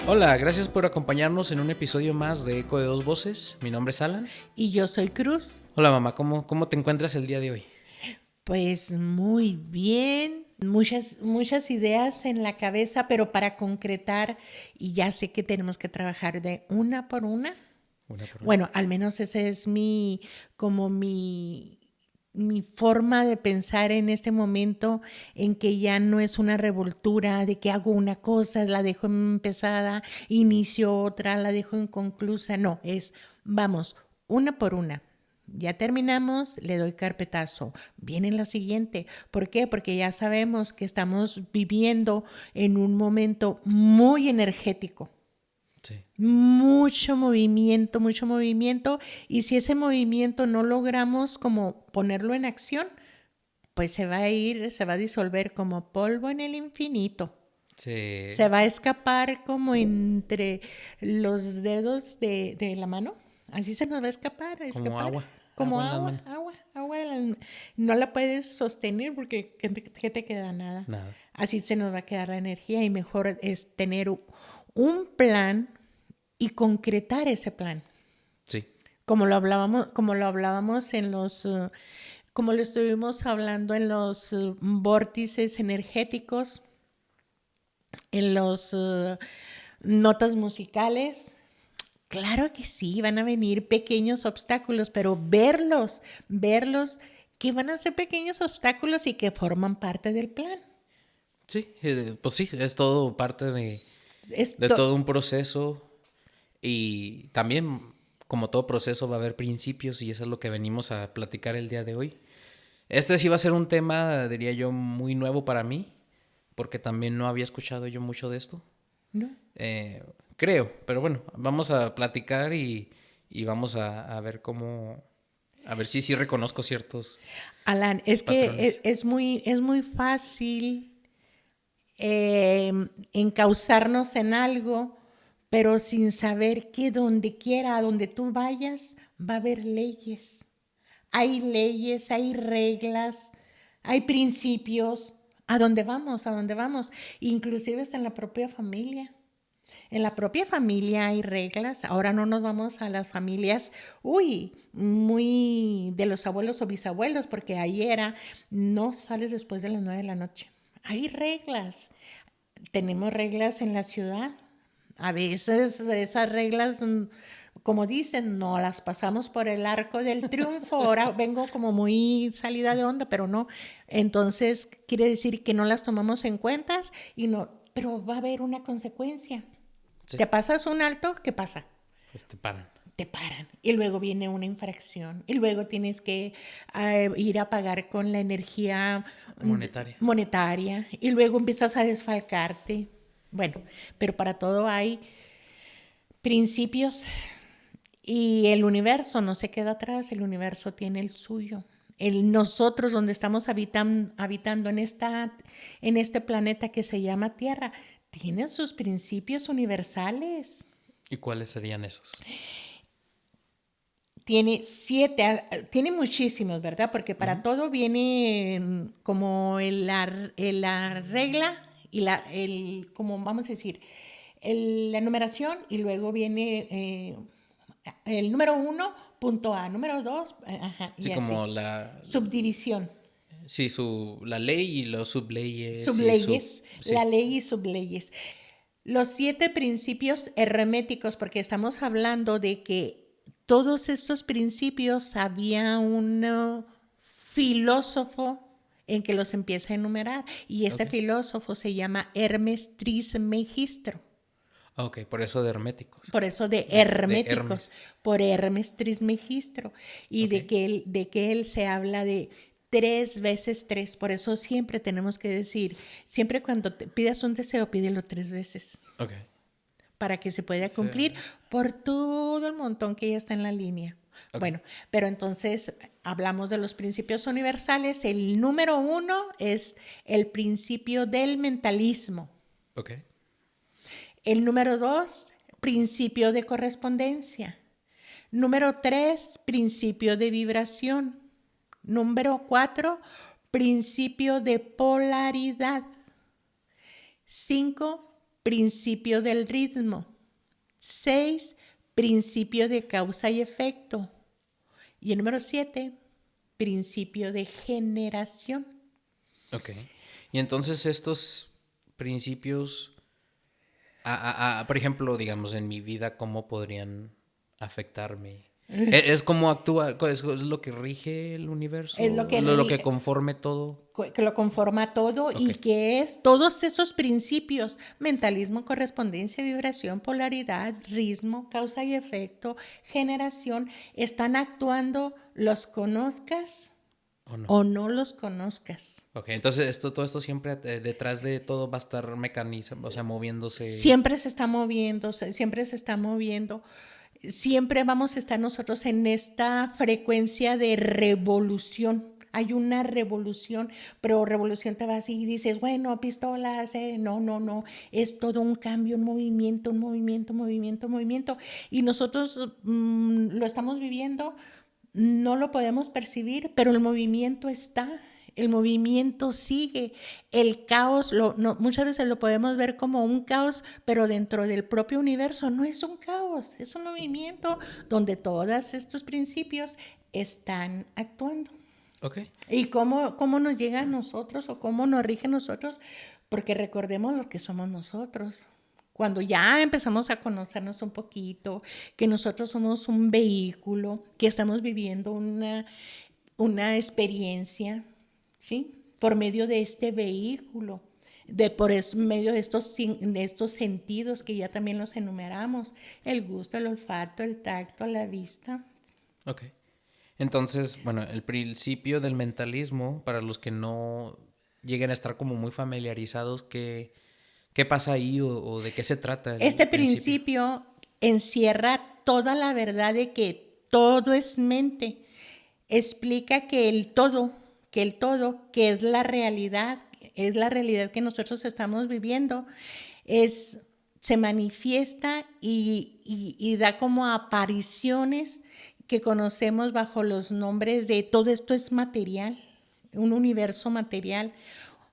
Hola, gracias por acompañarnos en un episodio más de Eco de Dos Voces. Mi nombre es Alan. Y yo soy Cruz. Hola mamá, ¿cómo te encuentras el día de hoy? Pues muy bien, muchas ideas en la cabeza, pero para concretar, y ya sé que tenemos que trabajar de una por una. Una por una. Bueno, al menos esa es mi forma de pensar en este momento, en que ya no es una revoltura de que hago una cosa, la dejo empezada, inicio otra, la dejo inconclusa. No, vamos, una por una. Ya terminamos, le doy carpetazo. Viene la siguiente. ¿Por qué? Porque ya sabemos que estamos viviendo en un momento muy energético. Sí. Mucho movimiento. Y si ese movimiento no logramos como ponerlo en acción, pues se va a disolver como polvo en el infinito. Sí. Se va a escapar como entre los dedos de la mano. Así se nos va a escapar, Como agua. Como Agua en las manos. agua. No la puedes sostener porque ¿qué te queda? Nada. Nada. Así se nos va a quedar la energía y mejor es tener un plan y concretar ese plan. Sí. Como lo hablábamos como lo estuvimos hablando en los vórtices energéticos, en los notas musicales. Claro que sí, van a venir pequeños obstáculos, pero verlos que van a ser pequeños obstáculos y que forman parte del plan. Sí, pues sí, es todo parte de Esto, todo un proceso y también como todo proceso va a haber principios y eso es lo que venimos a platicar el día de hoy. Este sí va a ser un tema, diría yo, muy nuevo para mí, porque también no había escuchado yo mucho de esto. ¿no? Eh, Creo, pero bueno, vamos a platicar y vamos a ver cómo, a ver si sí reconozco ciertos Alan, es que patrones. es muy fácil encauzarnos en algo, pero sin saber que donde quiera, a donde tú vayas, va a haber leyes. Hay leyes, hay reglas, hay principios. ¿A dónde vamos? ¿A dónde vamos? Inclusive hasta en la propia familia. En la propia familia hay reglas. Ahora no nos vamos a las familias, muy de los abuelos o bisabuelos, porque ahí era, no sales después de las 9 de la noche. Hay reglas. Tenemos reglas en la ciudad. A veces esas reglas, como dicen, no las pasamos por el arco del triunfo. Ahora vengo como muy salida de onda, pero no. Entonces quiere decir que no las tomamos en cuenta y no, pero va a haber una consecuencia. Sí, Te pasas un alto, ¿qué pasa? pues te paran. Te paran y luego viene una infracción y luego tienes que ir a pagar con la energía Monetaria. monetaria y luego empiezas a desfalcarte. Bueno, pero para todo hay principios y el universo no se queda atrás, el universo tiene el suyo. Nosotros donde estamos habitando en este planeta que se llama Tierra, tiene sus principios universales. ¿Y cuáles serían esos? Tiene 7, tiene muchísimos, ¿verdad? Porque para todo viene como la regla y como vamos a decir, la numeración y luego viene el número 1, punto A, número 2, Sí, y así. como la, Subdivisión, sí, la ley y los subleyes y subleyes, sí, la ley y subleyes. Los 7 principios herméticos, porque estamos hablando de que todos estos principios había un filósofo en que los empieza a enumerar y este ok. filósofo se llama Hermes Trismegistro. Ok, por eso de herméticos. Por eso de De herméticos, Hermes. por Hermes Trismegistro, y Ok. de que él se habla de 3 veces 3. Por eso siempre tenemos que decir, siempre cuando te pidas un deseo, pídelo 3 veces Ok. para que se pueda Sí. cumplir por todo el montón que ya está en la línea. Ok. Bueno, pero entonces hablamos de los principios universales. El número 1 es el principio del mentalismo. Ok. El número 2, principio de correspondencia. Número 3, principio de vibración. Número 4, principio de polaridad. 5, principio del ritmo. 6, principio de causa y efecto. Y el número 7, principio de generación. Ok. Y entonces estos principios, por ejemplo, digamos, en mi vida, ¿cómo podrían afectarme? ¿Es cómo actúa? ¿Es lo que rige el universo? Es lo que ¿Lo que conforme todo? que lo conforma todo Ok. y que es todos estos principios: mentalismo, correspondencia, vibración, polaridad, ritmo, causa y efecto, generación, están actuando, los conozcas ¿O no? o no los conozcas. Ok, entonces todo esto siempre detrás de todo va a estar mecanizado, o sea, moviéndose. Siempre se está moviendo, siempre se está moviendo. Siempre vamos a estar nosotros en esta frecuencia de revolución. Hay una revolución, pero revolución te vas y dices, bueno, pistolas, no, no, no, es todo un cambio, un movimiento, un movimiento, movimiento, movimiento. Y nosotros lo estamos viviendo, no lo podemos percibir, pero el movimiento está. El movimiento sigue, el caos, muchas veces lo podemos ver como un caos, pero dentro del propio universo no es un caos, es un movimiento donde todos estos principios están actuando. Ok. ¿Y cómo nos llega a nosotros o cómo nos rige a nosotros? Porque recordemos lo que somos nosotros. Cuando ya empezamos a conocernos un poquito, que nosotros somos un vehículo, que estamos viviendo una experiencia, ¿sí? Por medio de este vehículo, medio de estos sentidos que ya también los enumeramos: el gusto, el olfato, el tacto, la vista. Ok. Entonces, bueno, el principio del mentalismo, para los que no lleguen a estar como muy familiarizados, ¿qué pasa ahí o de qué se trata el Este principio? principio encierra toda la verdad de que todo es mente. Explica que el todo, que es la realidad que nosotros estamos viviendo, se manifiesta y da como apariciones que conocemos bajo los nombres de todo esto es material, un universo material,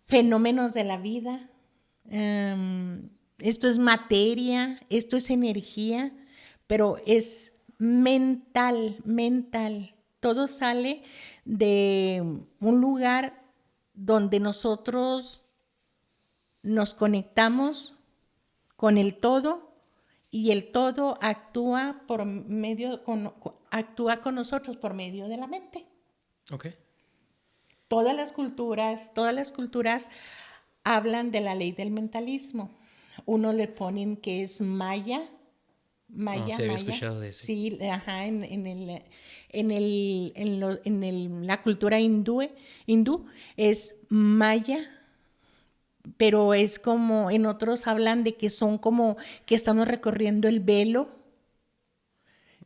fenómenos de la vida. Esto es materia, esto es energía, pero es mental, mental. Todo sale de un lugar donde nosotros nos conectamos con el todo y el todo actúa actúa con nosotros por medio de la mente. Ok. Todas las culturas hablan de la ley del mentalismo. Uno le ponen que es maya, No, sí había escuchado de ese. sí, ajá, la cultura hindú es maya, pero es como, en otros hablan de que son como que estamos recorriendo el velo,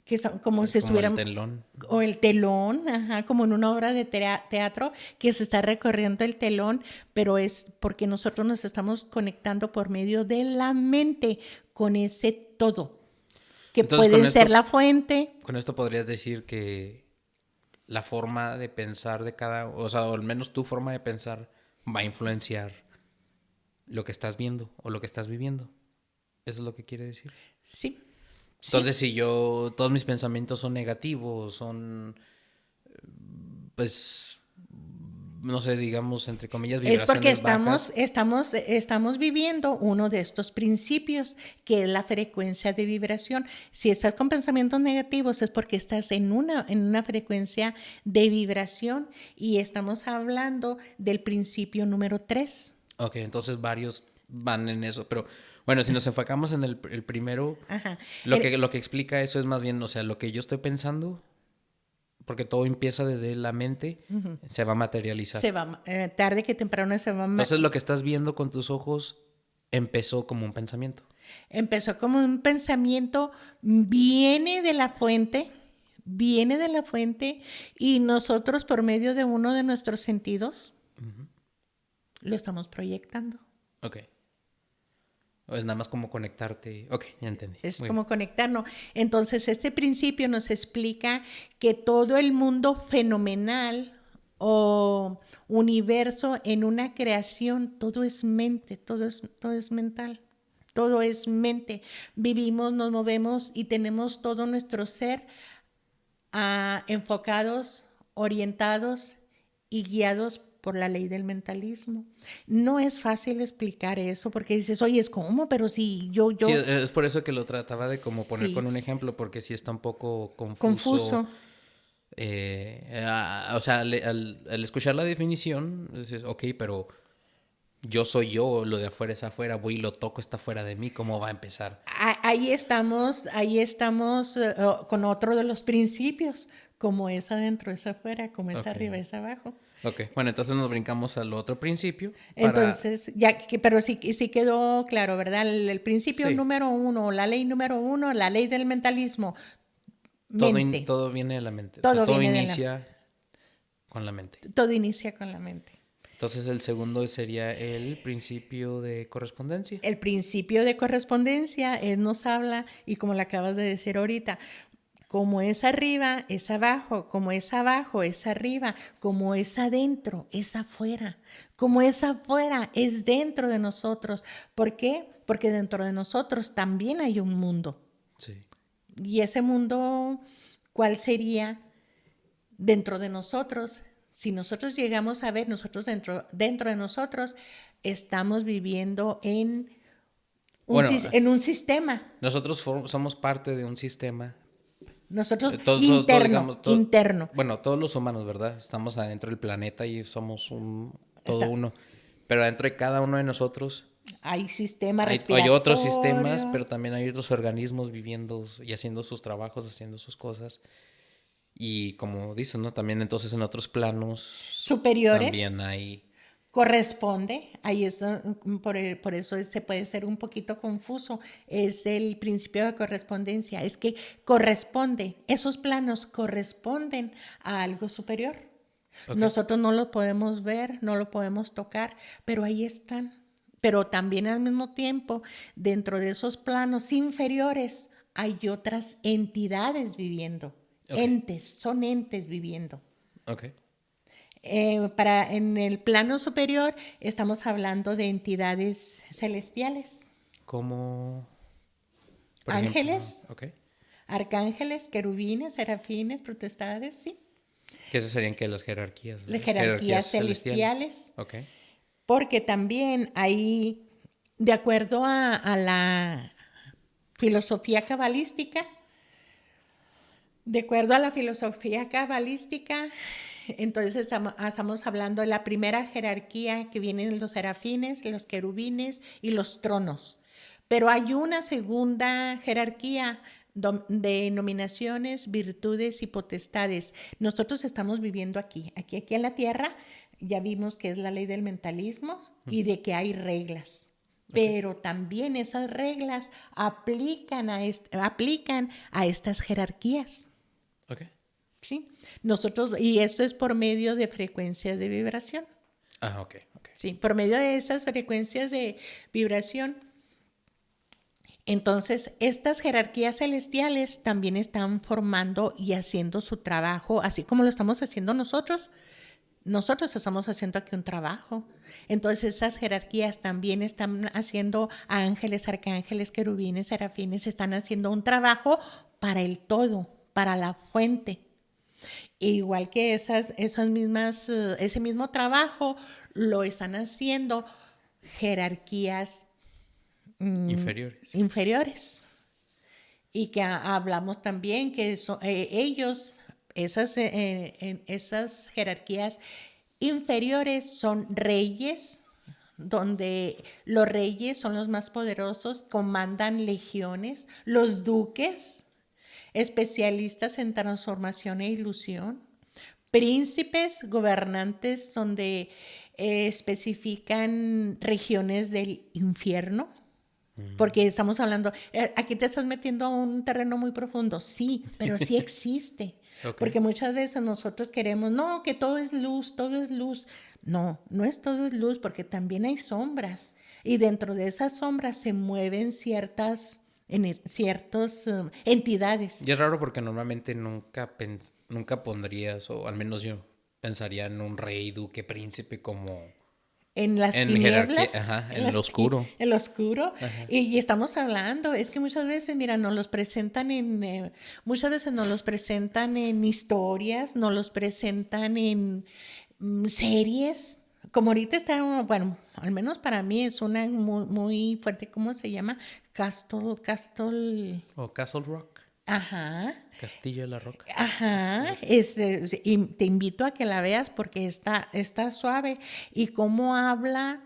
que son como si Como el estuvieran, telón. o el telón, ajá, como en una obra de teatro, que se está recorriendo el telón, pero es porque nosotros nos estamos conectando por medio de la mente con ese todo, que Entonces, pueden ser la fuente. con esto podrías decir que la forma de pensar de cada, o sea, o al menos tu forma de pensar va a influenciar lo que estás viendo o lo que estás viviendo. Eso es lo que quiere decir. Sí, sí. Entonces, si todos mis pensamientos son negativos, pues, no sé, digamos, entre comillas, Es porque vibraciones bajas. estamos viviendo uno de estos principios, que es la frecuencia de vibración. Si estás con pensamientos negativos es porque estás en una frecuencia de vibración, y estamos hablando del principio número 3. Ok, entonces varios van en eso, pero bueno, si nos enfocamos en el primero, Ajá. lo que explica eso es más bien, o sea, lo que yo estoy pensando, porque todo empieza desde la mente, se va a materializar. Tarde que temprano se va a Entonces lo que estás viendo con tus ojos empezó como un pensamiento. Empezó como un pensamiento, viene de la fuente, y nosotros por medio de uno de nuestros sentidos lo estamos proyectando. Ok. O es nada más como conectarte. Ok, ya entendí. Es Muy como bien. conectarnos. Entonces, este principio nos explica que todo el mundo fenomenal o universo en una creación, todo es mente, todo es mental. todo es mente. Vivimos, nos movemos y tenemos todo nuestro ser enfocados, orientados y guiados por la ley del mentalismo. No es fácil explicar eso porque dices, oye, es como, pero si yo... Sí, es por eso que lo trataba de como poner con Sí, un ejemplo, porque sí está un poco confuso. confuso. O sea, al escuchar la definición, dices, ok, pero yo soy yo, lo de afuera es afuera, voy y lo toco, está fuera de mí, ¿cómo va a empezar? Ahí estamos con otro de los principios, como es adentro, es afuera, como es Ok, arriba, es abajo. ok. Bueno, entonces nos brincamos al otro principio para... Entonces, pero sí quedó claro, ¿verdad? El principio Sí, número uno, la ley número uno, la ley del mentalismo, mente. todo viene de la mente, o sea, Todo viene de la, inicia con la mente. todo inicia con la mente. Entonces el segundo sería el principio de correspondencia. El principio de correspondencia nos habla, y como lo acabas de decir ahorita, como es arriba, es abajo, como es abajo, es arriba, como es adentro, es afuera, como es afuera, es dentro de nosotros. ¿Por qué? Porque dentro de nosotros también hay un mundo. Sí. Y ese mundo, ¿cuál sería dentro de nosotros? Si nosotros llegamos a ver, nosotros dentro de nosotros estamos viviendo Bueno, en un sistema. nosotros somos parte de un sistema. Nosotros Todo, digamos, interno. bueno, todos los humanos, ¿verdad? Estamos adentro del planeta y somos todo Está, uno. Pero adentro de cada uno de nosotros hay sistema hay otros sistemas, respiratorio, pero también hay otros organismos viviendo y haciendo sus trabajos, haciendo sus cosas. Y como dices, ¿no? También entonces en otros planos también superiores, hay... corresponde, ahí es, por eso se puede ser un poquito confuso, es el principio de correspondencia, es que corresponde, esos planos corresponden a algo superior. Ok, Nosotros no lo podemos ver, no lo podemos tocar, pero ahí están. Pero también al mismo tiempo, dentro de esos planos inferiores, hay otras entidades viviendo. ok, Son entes viviendo. ok. En el plano superior estamos hablando de entidades celestiales, Como, por ejemplo, ángeles, ok. arcángeles, querubines, serafines, potestades, sí, Que esas serían que las jerarquías, las ¿verdad? jerarquías Jerarquías celestiales. celestiales, Ok, porque también hay, de acuerdo a la filosofía cabalística, de acuerdo a la filosofía cabalística, entonces estamos hablando de la primera jerarquía que vienen los serafines, los querubines y los tronos. Pero hay una segunda jerarquía de nominaciones, virtudes y potestades. Nosotros estamos viviendo aquí en la tierra. Ya vimos que es la ley del mentalismo y de que hay reglas. ok, Pero también esas reglas aplican aplican a estas jerarquías. ok. ¿Sí? Y esto es por medio de frecuencias de vibración. Ah, ok, ok. ¿Sí? Por medio de esas frecuencias de vibración. Entonces, estas jerarquías celestiales también están formando y haciendo su trabajo, así como lo estamos haciendo nosotros. Nosotros estamos haciendo aquí un trabajo. Entonces, esas jerarquías también están haciendo ángeles, arcángeles, querubines, serafines, están haciendo un trabajo para el todo, para la fuente. Igual que ese mismo trabajo lo están haciendo jerarquías Inferiores. inferiores. Y que hablamos también que ellos, esas jerarquías inferiores son reyes, donde los reyes son los más poderosos, comandan legiones, los duques, especialistas en transformación e ilusión, príncipes, gobernantes donde especifican regiones del infierno, porque estamos hablando, aquí te estás metiendo a un terreno muy profundo, sí, pero sí existe. Ok. Porque muchas veces nosotros queremos, no, que todo es luz, todo es luz. No, no es todo es luz, porque también hay sombras. Y dentro de esas sombras se mueven ciertas entidades. Y es raro porque normalmente nunca pondrías, o al menos yo, pensaría en un rey, duque, príncipe como en las En tinieblas, jerarquía, ajá, en las lo oscuro. en lo oscuro. Ajá. Y estamos hablando, es que muchas veces, mira, nos los presentan muchas veces nos los presentan en historias, nos los presentan en series. Como ahorita está, bueno, al menos para mí es una muy fuerte, ¿cómo se llama? Castle, O Castle Rock, ajá. Castillo de la Roca. Algo Ajá, así. y te invito a que la veas porque está suave y cómo habla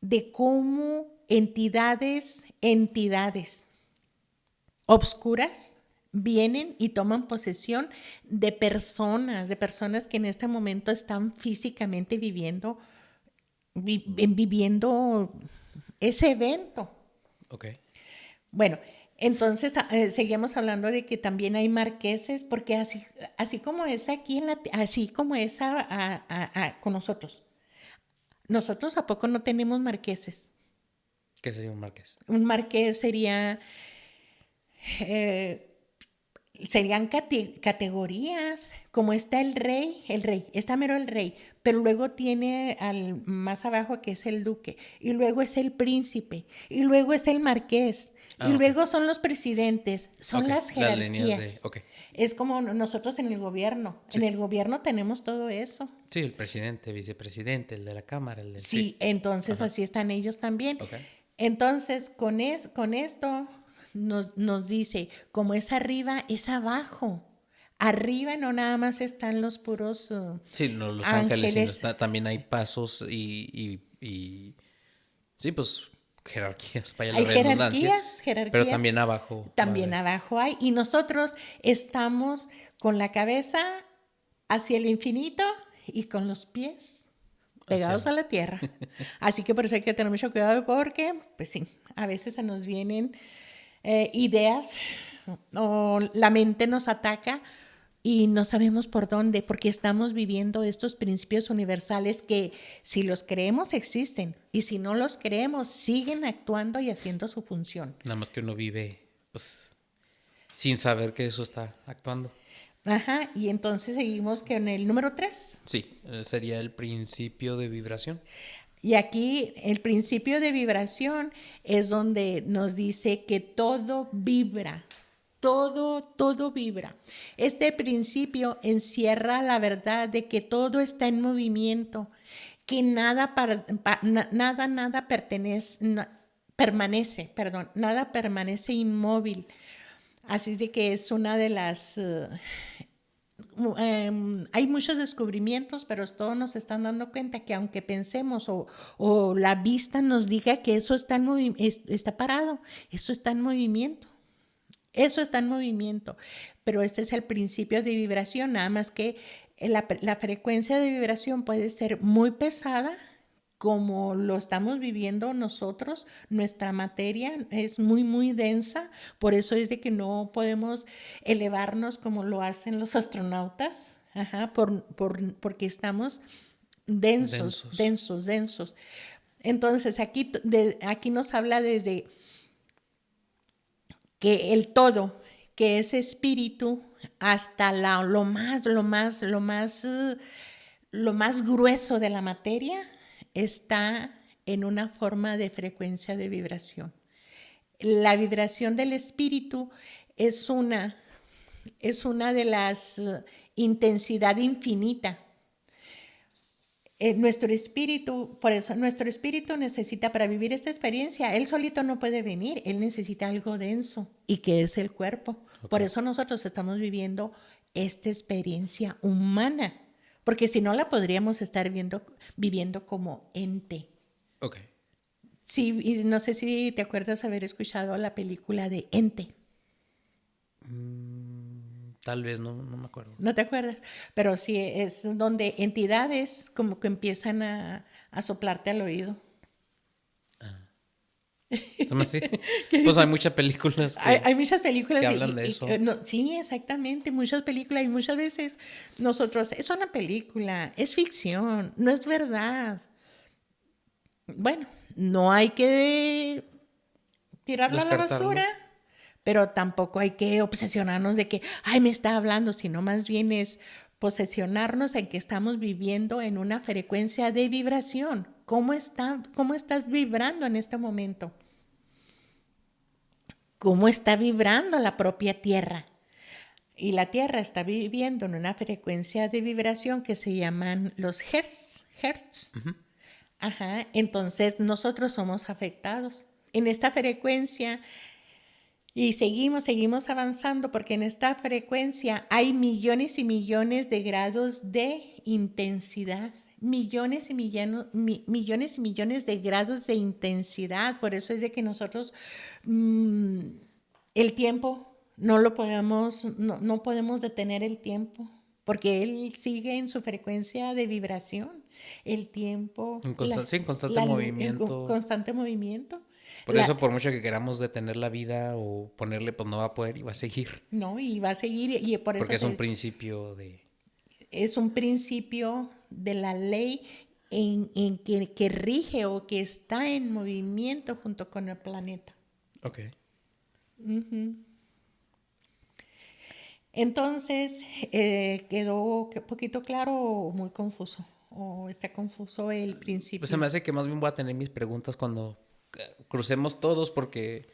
de cómo entidades obscuras vienen y toman posesión de personas que en este momento están físicamente viviendo ese evento. Ok. Bueno, entonces seguimos hablando de que también hay marqueses, porque así como es aquí, así como es con nosotros. Nosotros ¿a poco no tenemos marqueses? ¿Qué sería un marqués? Un marqués eh, serían categorías, como está el rey, está mero el rey, pero luego tiene al más abajo que es el duque, y luego es el príncipe, y luego es el marqués, y Ah, ok. luego son los presidentes, son Ok. las Las líneas de... jerarquías. Ok. Es como nosotros en el gobierno. Sí. En el gobierno tenemos todo eso. Sí, el presidente, vicepresidente, el de la Cámara, el del... Sí. Sí, entonces Ajá. así están ellos también. Ok. Entonces, con esto nos dice, como es arriba, es abajo. Arriba no nada más están los puros Sí, no los ángeles, sino ángeles, está, también hay pasos sí, pues jerarquías, vaya la hay redundancia, pero jerarquías, también abajo va a también haber. abajo hay. Y nosotros estamos con la cabeza hacia el infinito y con los pies pegados Hacia... a la tierra. Así que por eso hay que tener mucho cuidado porque, pues sí, a veces se nos vienen ideas o la mente nos ataca y no sabemos por dónde, porque estamos viviendo estos principios universales que si los creemos existen y si no los creemos siguen actuando y haciendo su función. Nada más que uno vive, pues, sin saber que eso está actuando. Ajá, y entonces seguimos con el número 3. Sí, sería el principio de vibración. Y aquí el principio de vibración es donde nos dice que todo vibra, todo vibra. Este principio encierra la verdad de que todo está en movimiento, que nada permanece, perdón, nada permanece inmóvil. Así es de que es una de las hay muchos descubrimientos, pero todos nos están dando cuenta que aunque pensemos o la vista nos diga que eso está parado, eso está en movimiento. Eso está en movimiento, pero este es el principio de vibración, nada más que la frecuencia de vibración puede ser muy pesada, como lo estamos viviendo nosotros, nuestra materia es muy densa, por eso es de que no podemos elevarnos como lo hacen los astronautas, ajá, porque estamos Densos. densos. Entonces aquí nos habla desde que el todo, que es espíritu, hasta lo más grueso de la materia, está en una forma de frecuencia de vibración. La vibración del espíritu es una de las intensidad infinita. Nuestro espíritu, por eso nuestro espíritu necesita para vivir esta experiencia, él solito no puede venir, él necesita algo denso y que es el cuerpo. Ok. Por eso nosotros estamos viviendo esta experiencia humana, porque si no la podríamos estar viviendo como ente. Ok. Sí, y no sé si te acuerdas haber escuchado la película de Ente. Tal vez, no me acuerdo. ¿No te acuerdas? Pero sí, es donde entidades como que empiezan a soplarte al oído. ¿No? Sí. Pues hay muchas películas Hay muchas que películas hablan de eso. no, sí, exactamente, muchas películas y muchas veces nosotros, es una película, es ficción, no es verdad. Bueno, no hay que tirarla a la Descartarlo. basura, pero tampoco hay que obsesionarnos de que, ay, me está hablando, sino más bien es posesionarnos en que estamos viviendo en una frecuencia de vibración. ¿Cómo estás vibrando en este momento? ¿Cómo está vibrando la propia Tierra? Y la Tierra está viviendo en una frecuencia de vibración que se llaman los hertz. Ujú. Ajá, entonces nosotros somos afectados en esta frecuencia y seguimos avanzando porque en esta frecuencia hay millones y millones de grados de intensidad, millones y millones de grados de intensidad. Por eso es de que nosotros el tiempo no podemos detener el tiempo porque él sigue en su frecuencia de vibración. El tiempo, Sí, en constante movimiento. constante movimiento. Por eso, por mucho que queramos detener la vida o ponerle, pues no va a poder y va a seguir. No, y va a seguir, y por eso Porque es un principio de... es un principio de la ley en que rige o que está en movimiento junto con el planeta. Ok. Entonces, ¿quedó un poquito claro o muy confuso? ¿O está confuso el principio? Pues se me hace que más bien voy a tener mis preguntas cuando crucemos todos porque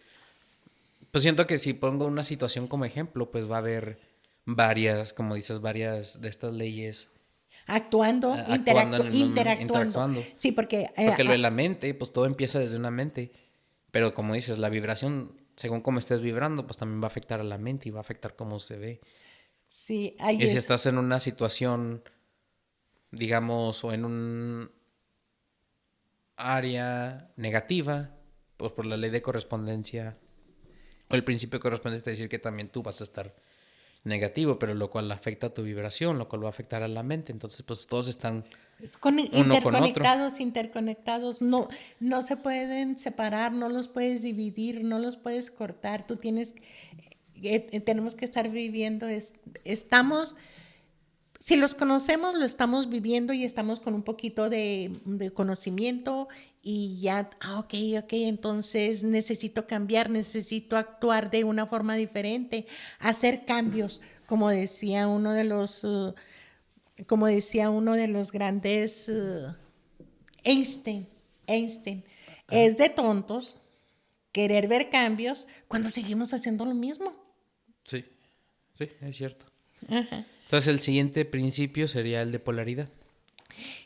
pues siento que si pongo una situación como ejemplo, pues va a haber varias, como dices, varias de estas leyes Actuando, interactuando. interactuando. Sí, porque... Porque lo de la mente, pues todo empieza desde una mente. Pero como dices, la vibración, según cómo estés vibrando, pues también va a afectar a la mente y va a afectar cómo se ve. sí, ahí Y si es. estás en una situación, digamos, o en un área negativa, pues por la ley de correspondencia o el principio de correspondencia, es decir que también tú vas a estar negativo, pero lo cual afecta a tu vibración, lo cual va a afectar a la mente. Entonces, pues todos están uno con otro. Interconectados, no se pueden separar, no los puedes dividir, no los puedes cortar. Tenemos que estar viviendo, estamos, si los conocemos, lo estamos viviendo y estamos con un poquito de conocimiento y ya, ok, entonces necesito cambiar, necesito actuar de una forma diferente, hacer cambios, como decía uno de los grandes, Einstein, es de tontos querer ver cambios cuando seguimos haciendo lo mismo. Sí, sí, es cierto. Entonces el siguiente principio sería el de polaridad.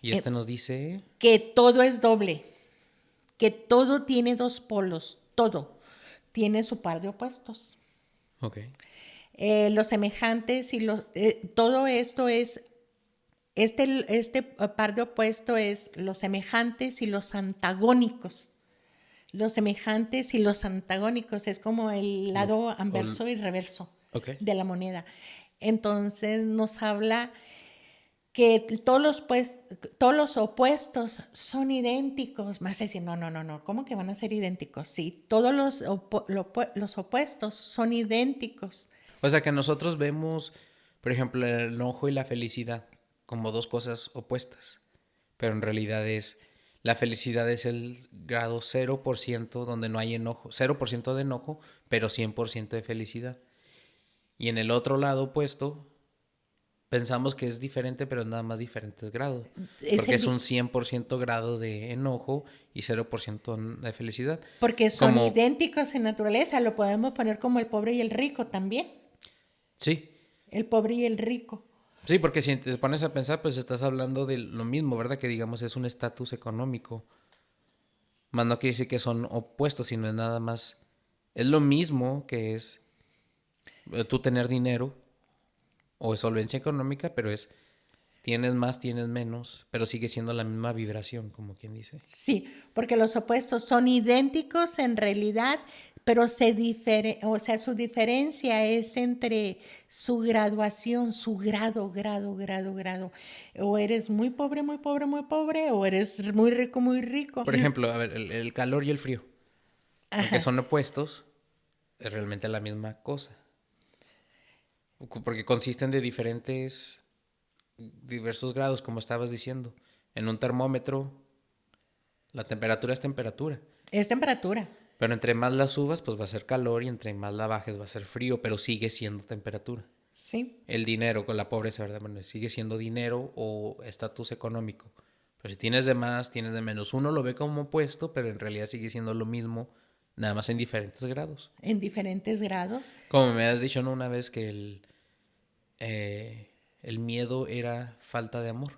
Y este nos dice... Que todo es doble, que todo tiene dos polos, todo tiene su par de opuestos. Ok. Los semejantes y todo esto es, este par de opuestos es los semejantes y los antagónicos. Los semejantes y los antagónicos es como el lado anverso y reverso de la moneda. Entonces nos habla que todos los opuestos son idénticos. Más decir, no, ¿cómo que van a ser idénticos? Sí, todos los opuestos son idénticos. O sea que nosotros vemos, por ejemplo, el enojo y la felicidad como dos cosas opuestas. Pero en realidad la felicidad es el grado 0% donde no hay enojo. 0% de enojo, pero 100% de felicidad. Y en el otro lado opuesto, pensamos que es diferente, pero nada más diferentes grados. Porque es un 100% grado de enojo y 0% de felicidad. Porque son idénticos en naturaleza. Lo podemos poner como el pobre y el rico también. Sí. El pobre y el rico. Sí, porque si te pones a pensar, pues estás hablando de lo mismo, ¿verdad? Que digamos es un estatus económico. Más no quiere decir que son opuestos, sino es nada más... Es lo mismo que es tú tener dinero o solvencia económica, pero es tienes más, tienes menos, pero sigue siendo la misma vibración, como quien dice. Sí, porque los opuestos son idénticos en realidad, pero su diferencia es entre su graduación, su grado. O eres muy pobre, o eres muy rico, muy rico. Por ejemplo, a ver, el calor y el frío, aunque son opuestos, es realmente la misma cosa. Porque consisten de diversos grados, como estabas diciendo. En un termómetro, la temperatura es temperatura. Es temperatura. Pero entre más la subas, pues va a ser calor y entre más la bajes va a ser frío, pero sigue siendo temperatura. Sí, El dinero con la pobreza, ¿verdad? Bueno, sigue siendo dinero o estatus económico. Pero si tienes de más, tienes de menos. Uno lo ve como opuesto, pero en realidad sigue siendo lo mismo, nada más en diferentes grados. en diferentes grados. Como me has dicho, ¿no? Una vez que el miedo era falta de amor.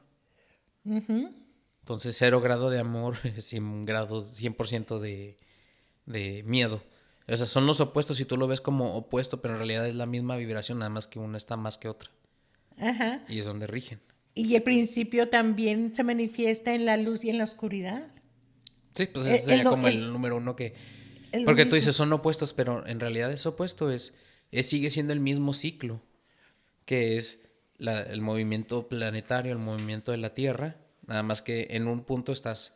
Ujú. Entonces, 0 grado de amor, 100 grados, 100% de miedo. O sea, son los opuestos y tú lo ves como opuesto, pero en realidad es la misma vibración, nada más que una está más que otra. Ajá. Y es donde rigen. Y el principio también se manifiesta en la luz y en la oscuridad. Sí, pues ese Es sería lo, como el número uno que... es lo Porque tú mismo. dices, son opuestos, pero en realidad es opuesto, sigue siendo el mismo ciclo, que es el movimiento planetario, el movimiento de la Tierra, nada más que en un punto estás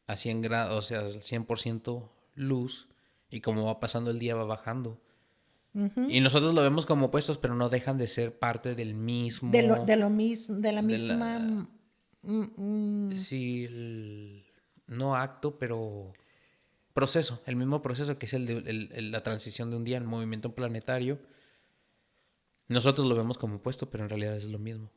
a 100 grados, o sea, al 100% luz, y como va pasando el día va bajando. Ujú. Y nosotros lo vemos como opuestos, pero no dejan de ser parte del mismo, De lo mismo, de la de misma. la, Mm. sí, no acto, pero proceso, el mismo proceso que es la transición de un día en movimiento planetario.Nosotros lo vemos como opuesto, pero en realidad es lo mismo.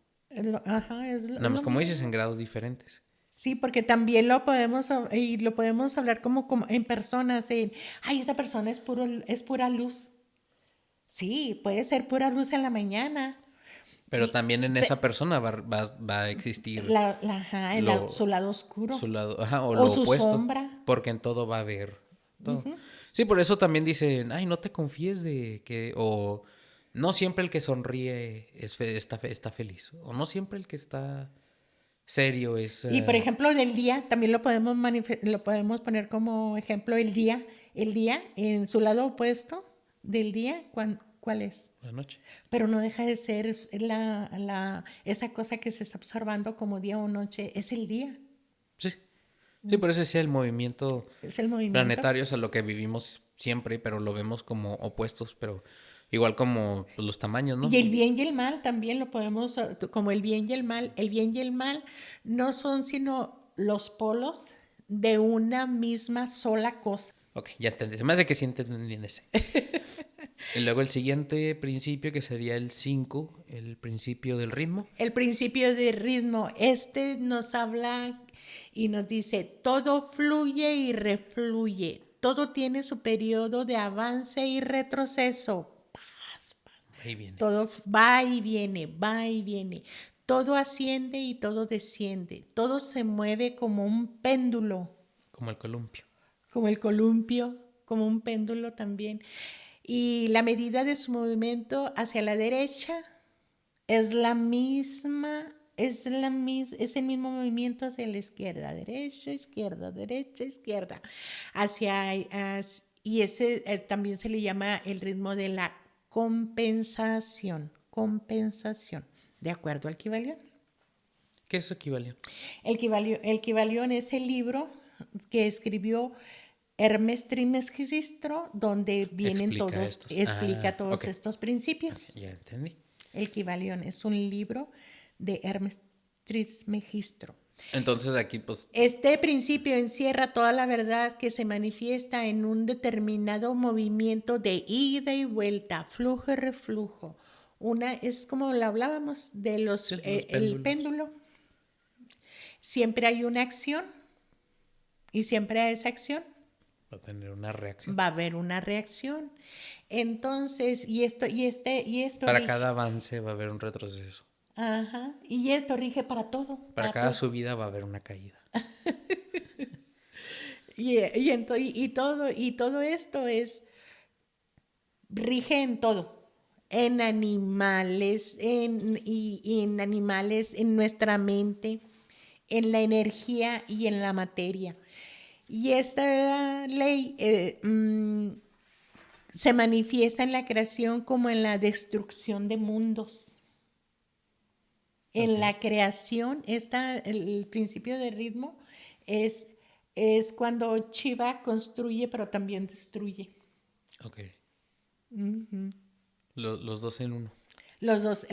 Ajá, es Nada más lo como dices, mismo. en grados diferentes. Sí, porque también lo podemos, y lo podemos hablar como en personas, ay, esa persona es pura luz. Sí, puede ser pura luz en la mañana. Pero Y también en esa persona va a existir ajá, lo, su lado oscuro su lado, ajá, o o lo su opuesto, sombra. porque en todo va a haber todo. Sí, por eso también dicen, ay, no te confíes de que, o no siempre el que sonríe está feliz, o no siempre el que está serio es... Y por ejemplo, del día, también lo podemos poner como ejemplo el día en su lado opuesto del día, ¿cuál es? la noche. Pero no deja de ser esa cosa que se está observando como día o noche, es el día, Sí, sí, por eso decía el movimiento es el movimiento. planetario es a lo que vivimos siempre, pero lo vemos como opuestos, pero igual como pues, los tamaños, Y ¿no? el bien y el mal también lo podemos, como el bien y el mal no son sino los polos de una misma sola cosa. Ok, ya entendí. Se me hace que sí entendí en ese. Y luego el siguiente principio, que sería el 5, el principio del ritmo. El principio de ritmo, este nos habla y nos dice, todo fluye y refluye, todo tiene su periodo de avance y retroceso. Ahí viene, Todo va y viene, va y viene. Todo asciende y todo desciende. Todo se mueve como un péndulo, como el columpio. como el columpio, como un péndulo también. Y la medida de su movimiento hacia la derecha es la misma, es el mismo movimiento hacia la izquierda, derecha, izquierda. Y ese también se le llama el ritmo de la compensación, de acuerdo al Kybalión. ¿Qué es equivalión? El Kybalión es el libro que escribió Hermes Trismegisto, donde vienen Explica todos, estos. explica Ah, todos ok. estos Ok, principios. ya entendí. El Kybalión es un libro de Hermes Trismegisto. Entonces aquí, pues, Este principio encierra toda la verdad que se manifiesta en un determinado movimiento de ida y vuelta, flujo y reflujo. Una es como lo hablábamos de sí, los el péndulos. péndulo. Siempre hay una acción y siempre a esa acción Va a tener una reacción. va a haber una reacción. Entonces, y esto Para rige, cada avance va a haber un retroceso. ajá, y esto rige Para para cada todo. subida va a haber una caída. Y todo esto rige en todo, en animales, en animales, en nuestra mente, en la energía y en la materia. Y esta ley se manifiesta en la creación como en la destrucción de mundos. Ok, En la creación, el principio de ritmo es, es cuando Shiva construye pero también destruye. ok. Los dos en uno. Los dos,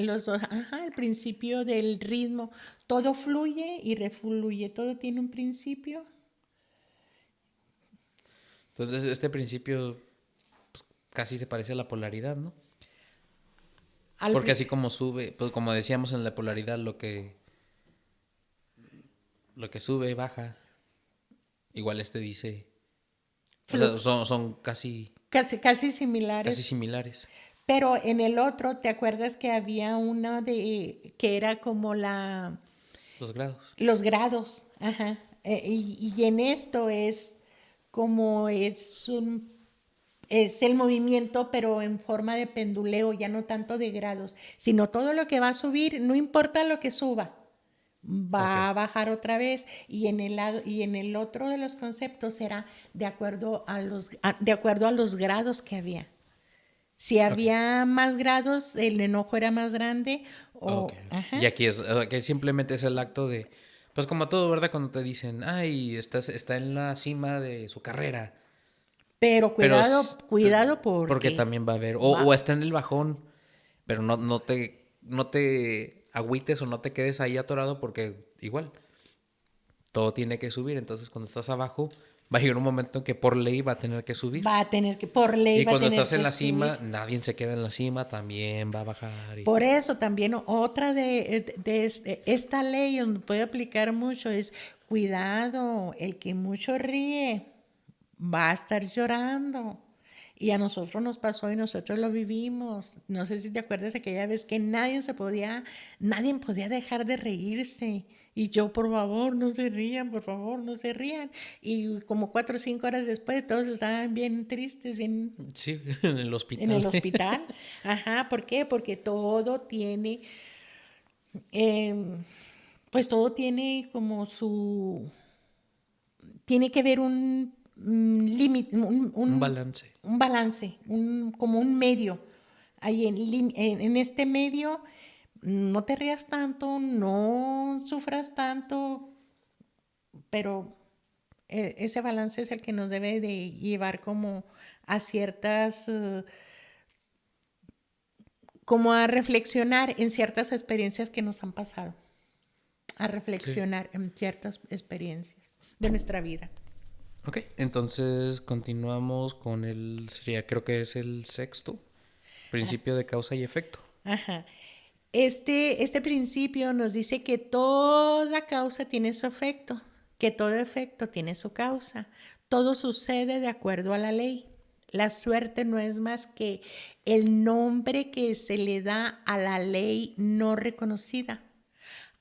ajá, el principio del ritmo. Todo fluye y refluye, todo tiene un principio. Entonces, este principio casi se parece a la polaridad, ¿no? Al Porque pri- así como sube, pues como decíamos en la polaridad, lo que sube, baja. Igual este dice. O sea, flu- son casi, casi casi similares. similares. Pero en el otro, ¿te acuerdas que había una de que era como Los grados. los grados? Ajá. Y en esto es como es el movimiento, pero en forma de penduleo, ya no tanto de grados, sino todo lo que va a subir, no importa lo que suba, Ok. va a bajar otra vez. Y en el lado, y en el otro de los conceptos era de acuerdo a los grados que había. Si Ok. había más grados, el enojo era más grande Ok, o, ok. ajá. Y aquí es, que simplemente es el acto de, pues como todo, ¿verdad? Cuando te dicen, ay, está en la cima de su carrera, Pero pero cuidado porque porque también va a haber, o va, está en el bajón, pero no te agüites o no te quedes ahí atorado porque igual, todo tiene que subir, entonces cuando estás abajo, va a llegar un momento en que por ley va a tener que subir. va a tener que, por ley Y va a cuando tener estás en que la subir. cima, nadie se queda en la cima, también va a bajar. Por eso también otra esta ley donde puede aplicar mucho es cuidado, el que mucho ríe va a estar llorando. Y a nosotros nos pasó y nosotros lo vivimos. No sé si te acuerdas aquella vez que nadie podía dejar de reírse. Y yo, por favor, no se rían, por favor, no se rían. Y como 4 o 5 horas después, todos estaban bien tristes, bien Sí, en el en el hospital. hospital. Ajá, ¿por qué? Porque todo tiene, eh, pues todo tiene como tiene que ver un límite, Un balance. un balance, como un medio. Ahí en este medio no te rías tanto, no sufras tanto, pero ese balance es el que nos debe de llevar como a ciertas como a reflexionar en ciertas experiencias que nos han pasado, a Sí. reflexionar en ciertas experiencias de nuestra vida. Ok, entonces continuamos con creo que es el sexto, principio de causa y efecto. Ajá. Este principio nos dice que toda causa tiene su efecto, que todo efecto tiene su causa. Todo sucede de acuerdo a la ley. La suerte no es más que el nombre que se le da a la ley no reconocida.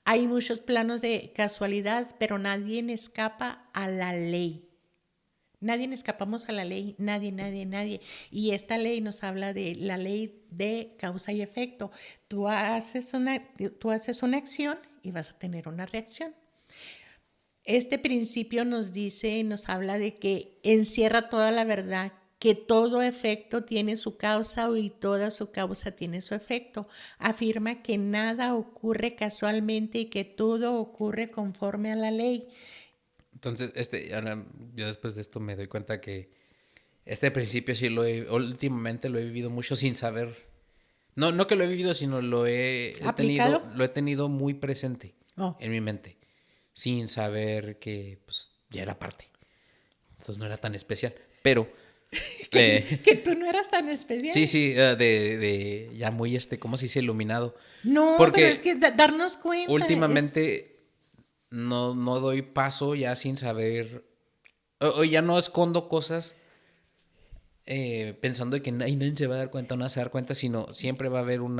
Hay muchos planos de casualidad, pero nadie escapa a la ley. Nadie escapamos a la ley, nadie. Y esta ley nos habla de la ley de causa y efecto. Tú haces una acción y vas a tener una reacción. Este principio nos dice, nos habla de que encierra toda la verdad, que todo efecto tiene su causa y toda su causa tiene su efecto. Afirma que nada ocurre casualmente y que todo ocurre conforme a la ley. Entonces, ahora, yo después de esto me doy cuenta que este principio últimamente lo he vivido mucho sin saber. No, no que lo he vivido, sino ¿Aplicado? lo he tenido muy presente Oh. en mi mente, sin saber que pues ya era parte. Entonces no era tan especial. Pero, Que tú no eras tan especial. sí, sí, ya muy, ¿cómo se dice? Iluminado. No, pero es Porque que darnos cuenta es... últimamente no doy paso ya sin saber, o ya no escondo cosas pensando que nadie se va a dar cuenta o no se va a dar cuenta, sino siempre va a haber un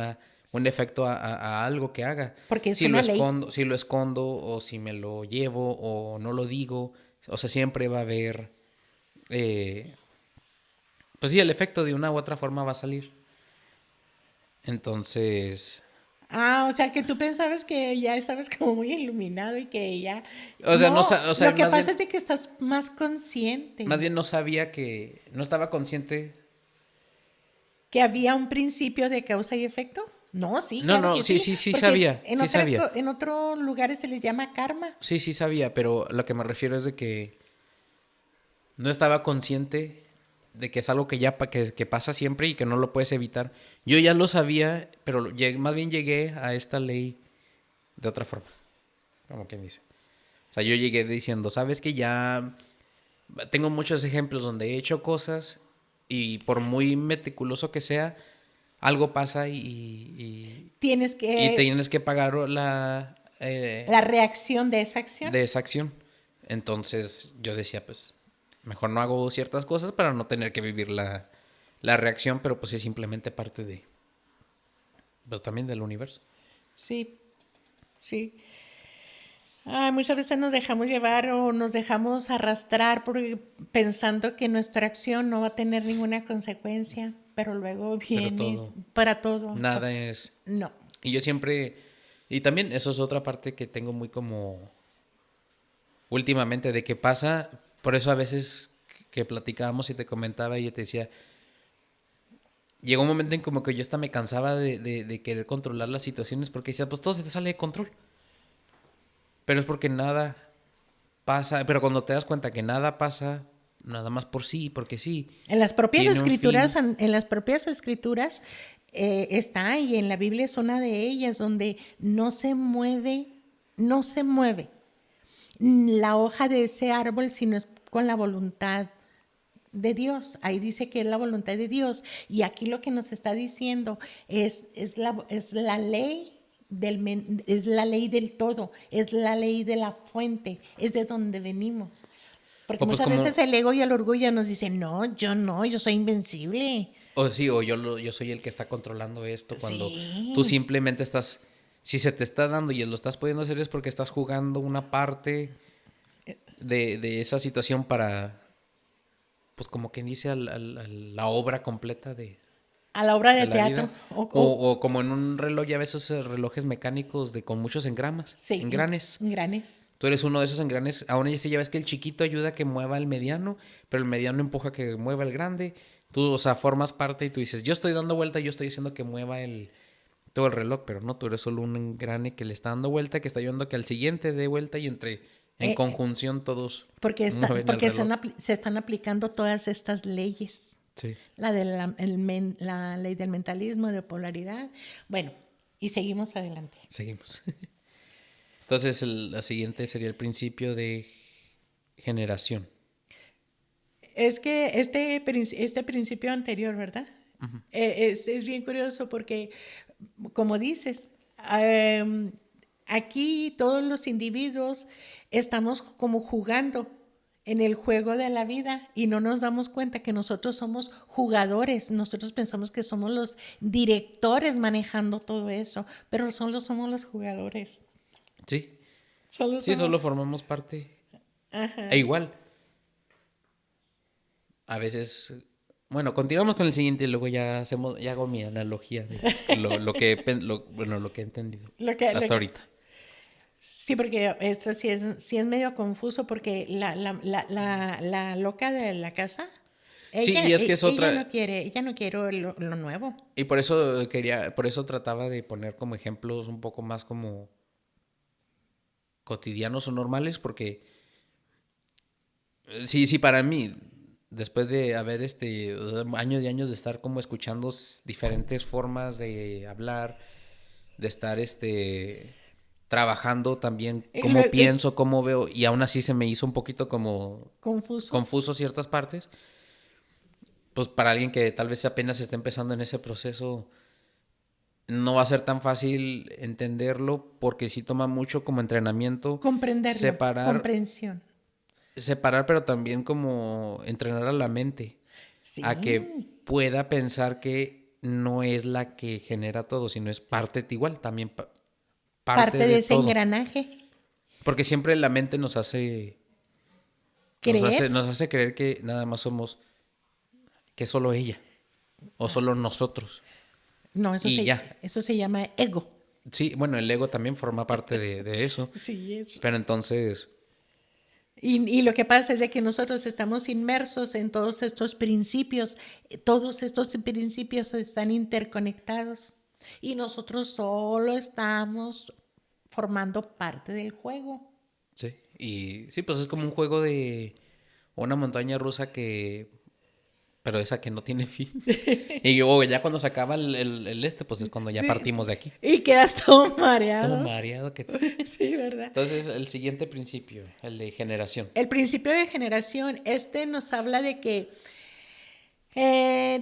efecto a algo que haga. Porque es una ley. Si lo escondo o si me lo llevo o no lo digo, o sea, siempre va a haber, eh, pues sí, el efecto de una u otra forma va a salir. Entonces, Ah, o sea, que tú pensabas que ya estabas como muy iluminado y que ya... o sea, No, o sea, lo que pasa es de que estás más más consciente, bien no sabía no estaba consciente. que había un principio de causa y efecto. No, sí, No, claro no, que sí, sí porque sabía, sí sabía. en otros lugares se les llama karma. Sí sabía, pero lo que me refiero es de que no estaba consciente de que es algo que que pasa siempre y que no lo puedes evitar. Yo ya lo sabía, pero más bien llegué a esta ley de otra forma, como quien dice. O sea, yo llegué diciendo, sabes que ya tengo muchos ejemplos donde he hecho cosas y por muy meticuloso que sea, algo pasa Tienes y que... tienes que pagar la reacción de esa acción. de esa acción. Entonces yo decía, pues, mejor no hago ciertas cosas para no tener que vivir la reacción, pero pues es simplemente parte de, pues también del universo. Sí, sí. Ay, muchas veces nos dejamos llevar o nos dejamos arrastrar pensando que nuestra acción no va a tener ninguna consecuencia, pero luego Pero viene todo, para todo. nada es... No. Y yo siempre... Y también eso es otra parte que tengo muy como últimamente de que pasa, por eso a veces que platicábamos y te comentaba y yo te decía, llegó un momento en como que yo hasta me cansaba de querer controlar las situaciones porque decía, pues todo se te sale de control. Pero es porque nada pasa, pero cuando te das cuenta que nada pasa, nada más por sí, porque sí, En las propias tiene un escrituras, fin. en las propias escrituras está, y en la Biblia es una de ellas, donde no se mueve, no se mueve la hoja de ese árbol, sino es con la voluntad de Dios. Ahí dice que es la voluntad de Dios. Y aquí lo que nos está diciendo es la ley es la ley del todo, es la ley de la fuente, es de donde venimos. Porque O pues muchas veces como, el ego y el orgullo nos dicen, no, yo soy invencible. o sí, o yo soy el que está controlando esto cuando tú Sí, simplemente estás, si se te está dando y lo estás pudiendo hacer es porque estás jugando una parte de esa situación para, pues como quien dice, a la obra completa a la obra de de la teatro. vida. O como en un reloj, ya ves esos relojes mecánicos con muchos Sí, engranes. engranes. Tú eres uno de esos engranes. Aún así ya ves que el chiquito ayuda a que mueva el mediano, pero el mediano empuja a que mueva el grande. Tú, o sea, formas parte y tú dices, yo estoy dando vuelta, yo estoy haciendo que mueva todo el reloj, pero no, tú eres solo un engrane que le está dando vuelta, que está ayudando a que al siguiente dé vuelta y en Eh, conjunción todos porque mueven el porque reloj. se están aplicando todas estas leyes. Sí, La de la ley del mentalismo, de polaridad. Bueno, y seguimos adelante. seguimos. Entonces, la siguiente sería el principio de generación. Es que este principio anterior, ¿verdad? Es bien curioso porque, como dices, em, aquí todos los individuos estamos como jugando en el juego de la vida y no nos damos cuenta que nosotros somos jugadores. Nosotros pensamos que somos los directores manejando todo eso, pero solo somos los jugadores. Sí, Solo sí, somos... solo formamos parte. E Ajá. igual, a veces, bueno, continuamos con el siguiente y luego ya hago mi analogía de bueno, lo que he entendido Lo que, lo hasta que- ahorita. Sí, porque esto sí es medio confuso porque la loca de la casa, Sí, y es que es otra, ella no quiere lo nuevo. y por eso trataba de poner como ejemplos un poco más como cotidianos o normales, porque sí, sí, para mí, después de haber años y años de estar como escuchando diferentes formas de hablar, de estar trabajando también Y cómo pienso, cómo veo, y aún así se me hizo un poquito como confuso. confuso ciertas partes, pues para alguien que tal vez apenas está empezando en ese proceso, no va a ser tan fácil entenderlo porque sí toma mucho como entrenamiento Comprenderlo, separar, comprensión. separar, pero también como entrenar a la mente a que Sí, pueda pensar que no es la que genera todo, sino es parte igual, también parte parte de de ese todo. engranaje. Porque siempre la mente Creer, nos hace creer que nada más somos, que solo ella, o solo nosotros. no, Y ya. eso se llama ego. Sí, bueno, el ego también forma parte de eso. Sí, eso. Pero entonces, Y lo que pasa es de que nosotros estamos inmersos en todos estos principios están interconectados y nosotros solo estamos formando parte del juego. sí. Y sí, pues es como un juego de una montaña rusa pero esa que no tiene fin. Y luego ya cuando se acaba pues es cuando ya Sí, partimos de aquí. y quedas todo Todo mareado. mareado que... Sí, ¿verdad? Entonces, el siguiente principio, el de generación. El principio de generación, nos habla de que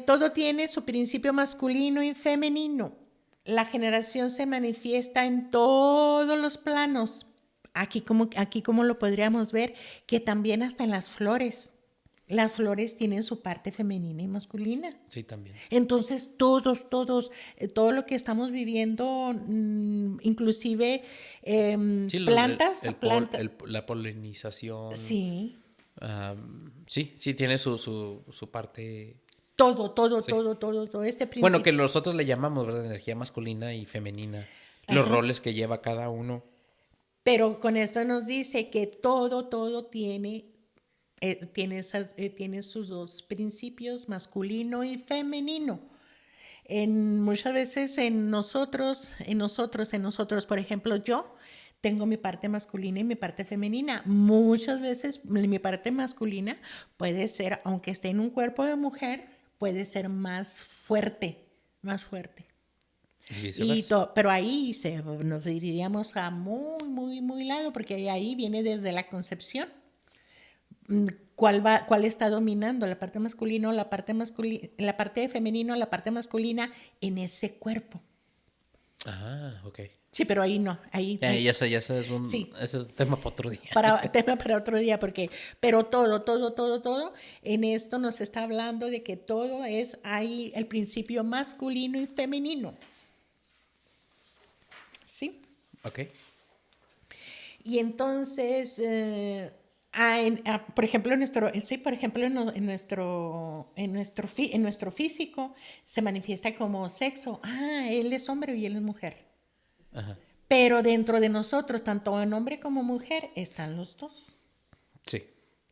Todo tiene su principio masculino y femenino. La generación se manifiesta en todos los planos. Aquí como lo podríamos ver, que también hasta en las flores. Las flores tienen su parte femenina y masculina. Sí, también. Entonces, todo lo que estamos viviendo, inclusive Sí, plantas, la polinización. sí, Sí, tiene su parte. Sí. todo este Bueno, que principio. nosotros le llamamos, ¿verdad? Energía masculina y femenina. Los Ajá. roles que lleva cada uno. Pero con esto nos dice que todo tiene sus dos principios, masculino y femenino. Muchas veces por ejemplo, yo tengo mi parte masculina y mi parte femenina. Muchas veces mi parte masculina puede ser, aunque esté en un cuerpo de mujer, puede ser más fuerte, más fuerte. Y viceversa. Pero ahí nos iríamos a muy lado, porque ahí viene desde la concepción. ¿Cuál está dominando? ¿La parte masculina o la parte femenina o la parte masculina en ese cuerpo? Ah, ok. Sí, pero ahí no. Ya es Sí, ese es tema para otro día. tema para otro día, pero todo, en esto nos está hablando de que todo es ahí el principio masculino y femenino. ¿Sí? Ok. Y entonces, por ejemplo, en nuestro físico se manifiesta como sexo. Él es hombre y él es mujer. Ajá. Pero dentro de nosotros, tanto en hombre como mujer, están los dos. Sí.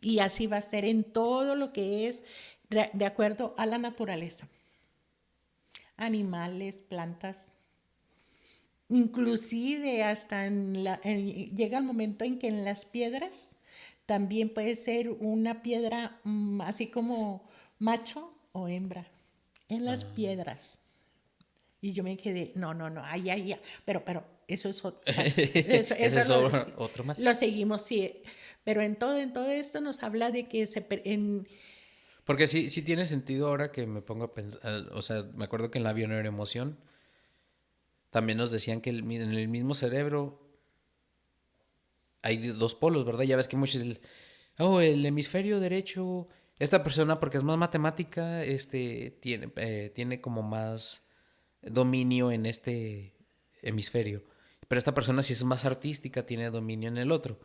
Y así va a ser en todo lo que es de acuerdo a la naturaleza. Animales, plantas, inclusive hasta llega el momento en que en las piedras también puede ser una piedra así como macho o hembra. En las piedras. Y yo me quedé, no, ay, pero eso es Ese es otro más. lo seguimos, sí. Pero en todo esto nos habla de que Porque sí tiene sentido ahora que me pongo a pensar. O sea, me acuerdo que en la bioneuroemoción también nos decían que en el mismo cerebro hay dos polos, ¿verdad? Ya ves que muchos el hemisferio derecho, esta persona porque es más matemática, tiene como más dominio en este hemisferio. Pero esta persona si es más artística tiene dominio en el otro.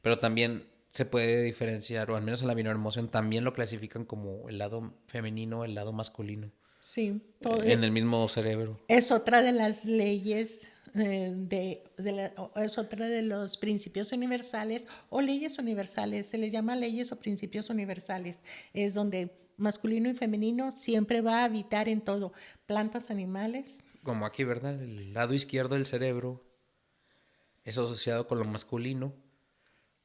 Pero también se puede diferenciar, o al menos en la binoemoción también lo clasifican como el lado femenino, el lado masculino, sí, en el mismo cerebro. es otra de las leyes es otra de los principios universales o leyes universales, se les llama leyes o principios universales, es donde masculino y femenino siempre va a habitar en todo, plantas, animales. Como aquí, ¿verdad? El lado izquierdo del cerebro es asociado con lo masculino,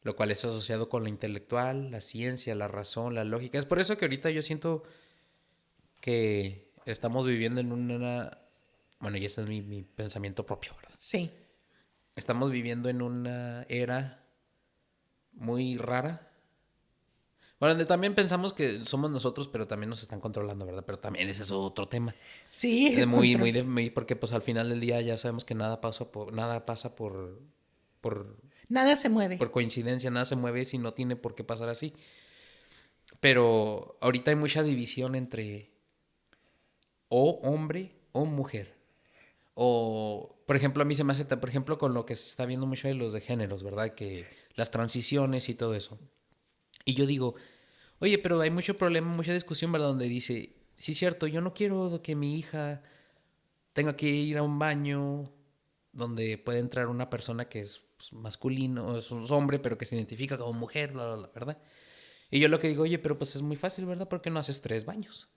lo cual es asociado con lo intelectual, la ciencia, la razón, la lógica. Es por eso que ahorita yo siento que estamos viviendo en una... Bueno, y ese es mi pensamiento propio, ¿verdad? Sí. Estamos viviendo en una era muy rara. Bueno, donde también pensamos que somos nosotros, pero también nos están controlando, ¿verdad? Pero también ese es otro tema. Sí, Porque pues al final del día ya sabemos que nada pasa nada se mueve. por coincidencia, nada se mueve si no tiene por qué pasar así. Pero ahorita hay mucha división entre o hombre o mujer. O, por ejemplo, a mí se me hace, por ejemplo, con lo que se está viendo mucho de los de géneros, ¿verdad? Que las transiciones y todo eso. Y yo digo, oye, pero hay mucho problema, mucha discusión, ¿verdad? Donde dice, sí, cierto, yo no quiero que mi hija tenga que ir a un baño donde puede entrar una persona que es pues, masculino, es un hombre, pero que se identifica como mujer, ¿verdad? Y yo lo que digo, oye, pero pues es muy fácil, ¿verdad? ¿Por qué no haces 3 baños?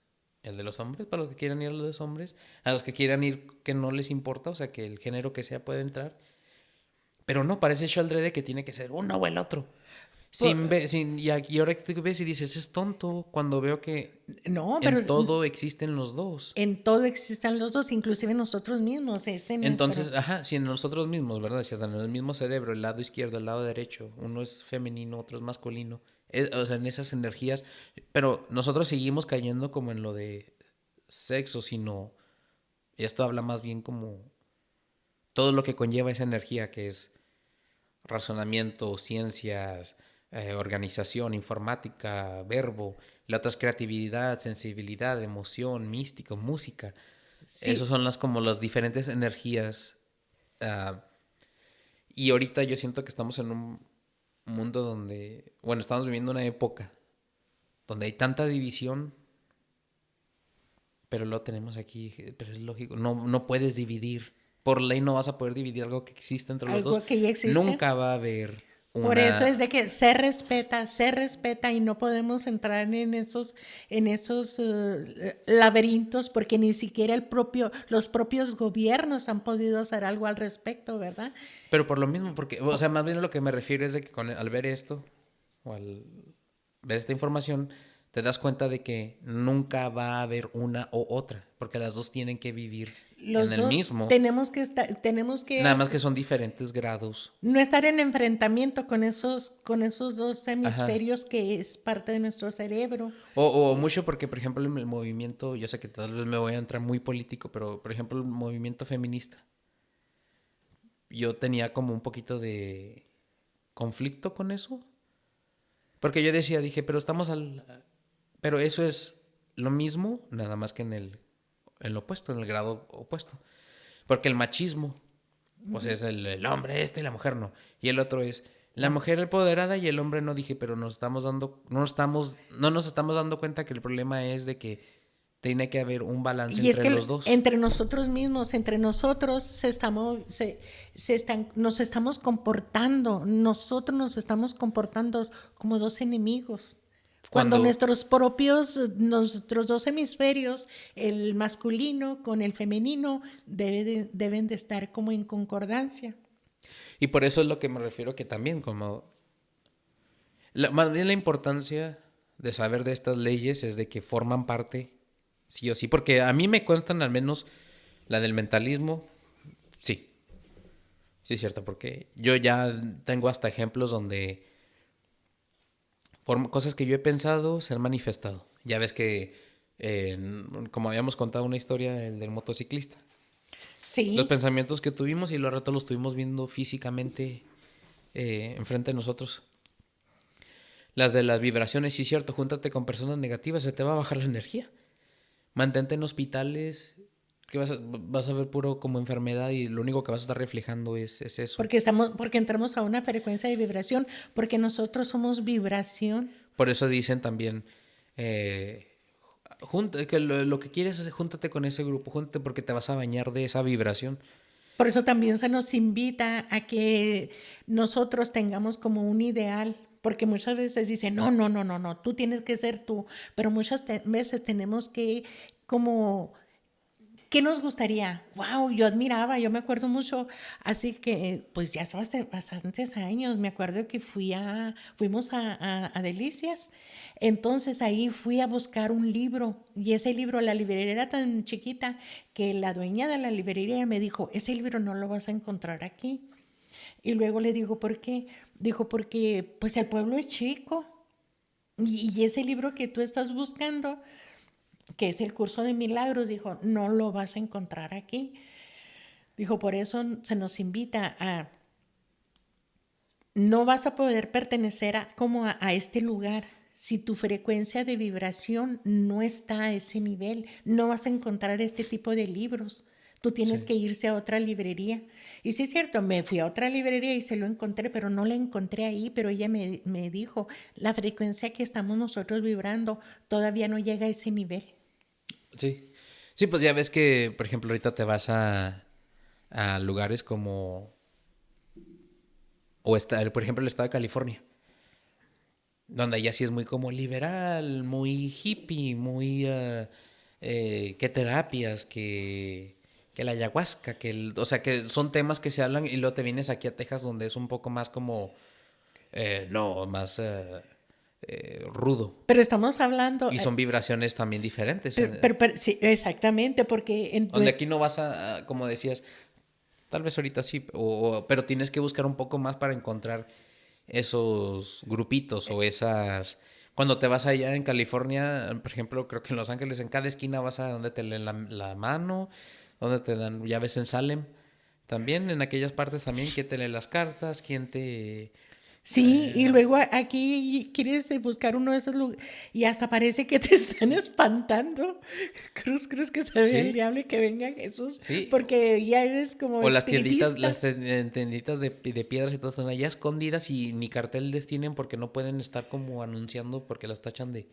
El de los hombres, para los que quieran ir a los de los hombres, a los que quieran ir que no les importa, o sea, que el género que sea puede entrar. Pero no, parece hecho aldrede que tiene que ser uno o el otro. Y ahora que tú ves y dices, es tonto cuando veo que No, pero en todo existen los dos. en todo existen los dos, inclusive nosotros mismos, es en Entonces, nuestro... ajá, si en nosotros mismos, ¿verdad? Si en el mismo cerebro, el lado izquierdo, el lado derecho, uno es femenino, otro es masculino, o sea, en esas energías, pero nosotros seguimos cayendo como en lo de sexo, sino esto habla más bien como todo lo que conlleva esa energía, que es razonamiento, ciencias, organización, informática, verbo, la otra es creatividad, sensibilidad, emoción, místico, música. Esas Sí, son como las diferentes energías. Uh, y ahorita yo siento que estamos en un mundo donde, bueno, estamos viviendo una época donde hay tanta división, pero lo tenemos aquí, pero es lógico, no puedes dividir. Por ley no vas a poder dividir algo que existe entre los dos. algo que ya existe. Nunca va a haber Por eso es una... de que se respeta y no podemos entrar en esos laberintos porque ni siquiera los propios gobiernos han podido hacer algo al respecto, ¿verdad? Pero por lo mismo, porque, o sea, más bien a lo que me refiero es de que al ver esto, o al ver esta información, te das cuenta de que nunca va a haber una o otra, porque las dos tienen que vivir en Los el dos mismo, tenemos que estar, tenemos que nada más que son diferentes grados. no estar en enfrentamiento con esos dos Ajá. hemisferios que es parte de nuestro cerebro. O mucho porque, por ejemplo, el movimiento, yo sé que tal vez me voy a entrar muy político, pero, por ejemplo, el movimiento feminista, yo tenía como un poquito de conflicto con eso, porque yo decía, dije, pero estamos pero eso es lo mismo, nada más que en lo opuesto, en el grado opuesto. Porque el machismo, pues es el hombre y la mujer no. Y el otro es la No. mujer empoderada y el hombre no. Dije, pero no nos estamos dando cuenta que el problema es de que tiene que haber un balance Y es entre que los dos. entre nosotros mismos, entre nosotros nos estamos comportando, nosotros nos estamos comportando como dos enemigos. Cuando Cuando, nuestros dos hemisferios, el masculino con el femenino, deben de estar como en concordancia. y por eso es lo que me refiero que también como, más bien la importancia de saber de estas leyes es de que forman parte, sí o sí, porque a mí me cuentan al menos la del mentalismo, sí, sí es cierto, porque yo ya tengo hasta ejemplos donde cosas que yo he pensado se han manifestado. Ya ves que, como habíamos contado una historia, el del motociclista. Los Sí, pensamientos que tuvimos y los ratos los estuvimos viendo físicamente enfrente de nosotros. Las de las vibraciones, sí es cierto, júntate con personas negativas, se te va a bajar la energía. Mantente en hospitales, que vas a ver puro como enfermedad y lo único que vas a estar reflejando es eso. porque entramos a una frecuencia de vibración, porque nosotros somos vibración. Por eso dicen también, que lo que quieres es júntate con ese grupo, júntate porque te vas a bañar de esa vibración. Por eso también se nos invita a que nosotros tengamos como un ideal, porque muchas veces dicen, no, no, no, no, no, tú tienes que ser tú, pero veces tenemos que como ¿qué nos gustaría? Wow, yo admiraba, yo me acuerdo mucho, así que pues ya hace bastantes años, me acuerdo que fuimos a Delicias, entonces ahí fui a buscar un libro y ese libro, la librería era tan chiquita que la dueña de la librería me dijo, ese libro no lo vas a encontrar aquí. Y luego le digo, ¿por qué? Dijo, porque pues el pueblo es chico y ese libro que tú estás buscando que es el curso de milagros, dijo, no lo vas a encontrar aquí. Dijo, por eso se nos invita a, no vas a poder pertenecer a este lugar. Si tu frecuencia de vibración no está a ese nivel, no vas a encontrar este tipo de libros. Tú tienes Sí. que irse a otra librería. Y sí es cierto, me fui a otra librería y se lo encontré, pero no la encontré ahí, pero ella me dijo, la frecuencia que estamos nosotros vibrando todavía no llega a ese nivel. Sí. Sí, pues ya ves que, por ejemplo, ahorita te vas a lugares como, por ejemplo, el estado de California, donde allá sí es muy como liberal, muy hippie, muy, que terapias, que la ayahuasca, o sea, que son temas que se hablan y luego te vienes aquí a Texas donde es un poco más como, no, más rudo. Pero estamos hablando, Y son vibraciones también diferentes. sí, exactamente, porque Donde aquí no vas como decías, tal vez ahorita sí, pero tienes que buscar un poco más para encontrar esos grupitos o esas... Cuando te vas allá en California, por ejemplo, creo que en Los Ángeles, en cada esquina vas a donde te leen la mano, donde te dan, ya ves en Salem, también en aquellas partes también, quién te lee las cartas, quién te... Sí, y luego aquí quieres buscar uno de esos lugares y hasta parece que te están espantando. Cruz que se ve el Sí, diablo y que venga Jesús, sí, porque ya eres como o las tienditas, espiritista. tienditas de piedras y todo están allá escondidas y ni cartel les tienen porque no pueden estar como anunciando porque las tachan de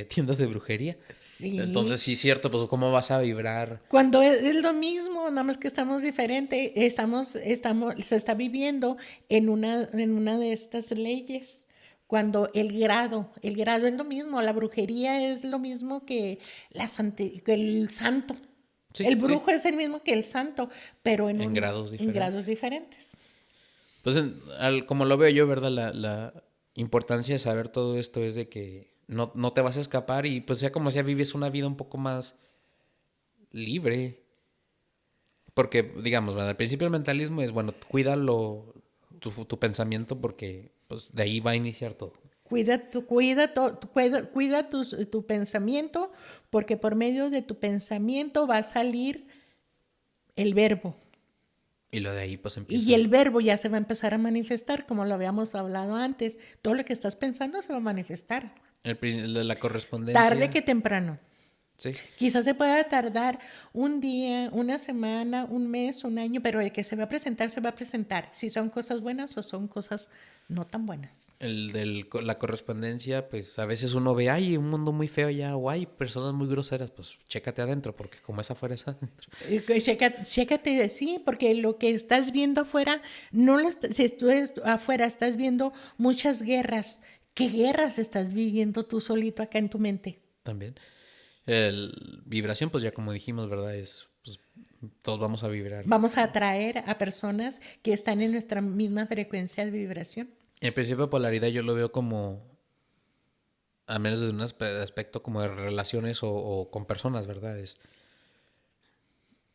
tiendas de brujería. Sí, Entonces, sí, cierto, pues ¿cómo vas a vibrar? cuando es lo mismo, nada más que estamos diferente, se está viviendo en una de estas leyes. Cuando el grado es lo mismo, la brujería es lo mismo que que el santo. Sí, El sí, brujo es el mismo que el santo, pero en grados en diferentes. grados diferentes. Pues como lo veo yo, ¿verdad? La importancia de saber todo esto es de que no te vas a escapar y pues sea como sea, vives una vida un poco más libre. Porque, digamos, bueno, al principio el mentalismo es, bueno, cuídalo tu pensamiento porque pues de ahí va a iniciar todo. Tu pensamiento, porque por medio de tu pensamiento va a salir el verbo. Y lo de ahí pues Y empieza el verbo ya se va a empezar a manifestar, como lo habíamos hablado antes. Todo lo que estás pensando se va a manifestar, la tarde correspondencia. que temprano. Sí. Quizás se pueda tardar un día, una semana, un mes, un año, pero el que se va a presentar, se va a presentar. Si son cosas buenas o son cosas no tan buenas. La correspondencia, pues a veces uno ve, ay, un mundo muy feo allá, o hay personas muy groseras, pues chécate adentro, porque como es afuera es adentro. Chécate, sí, porque lo que estás viendo afuera, no lo si tú afuera estás viendo muchas guerras. ¿Qué guerras estás viviendo tú solito acá en tu mente? También. Vibración, pues ya como dijimos, ¿verdad? Es, pues, todos vamos a vibrar. Vamos a atraer a personas que están en nuestra misma frecuencia de vibración. En principio, polaridad yo lo veo como, al menos desde un aspecto como de relaciones o con personas, ¿verdad?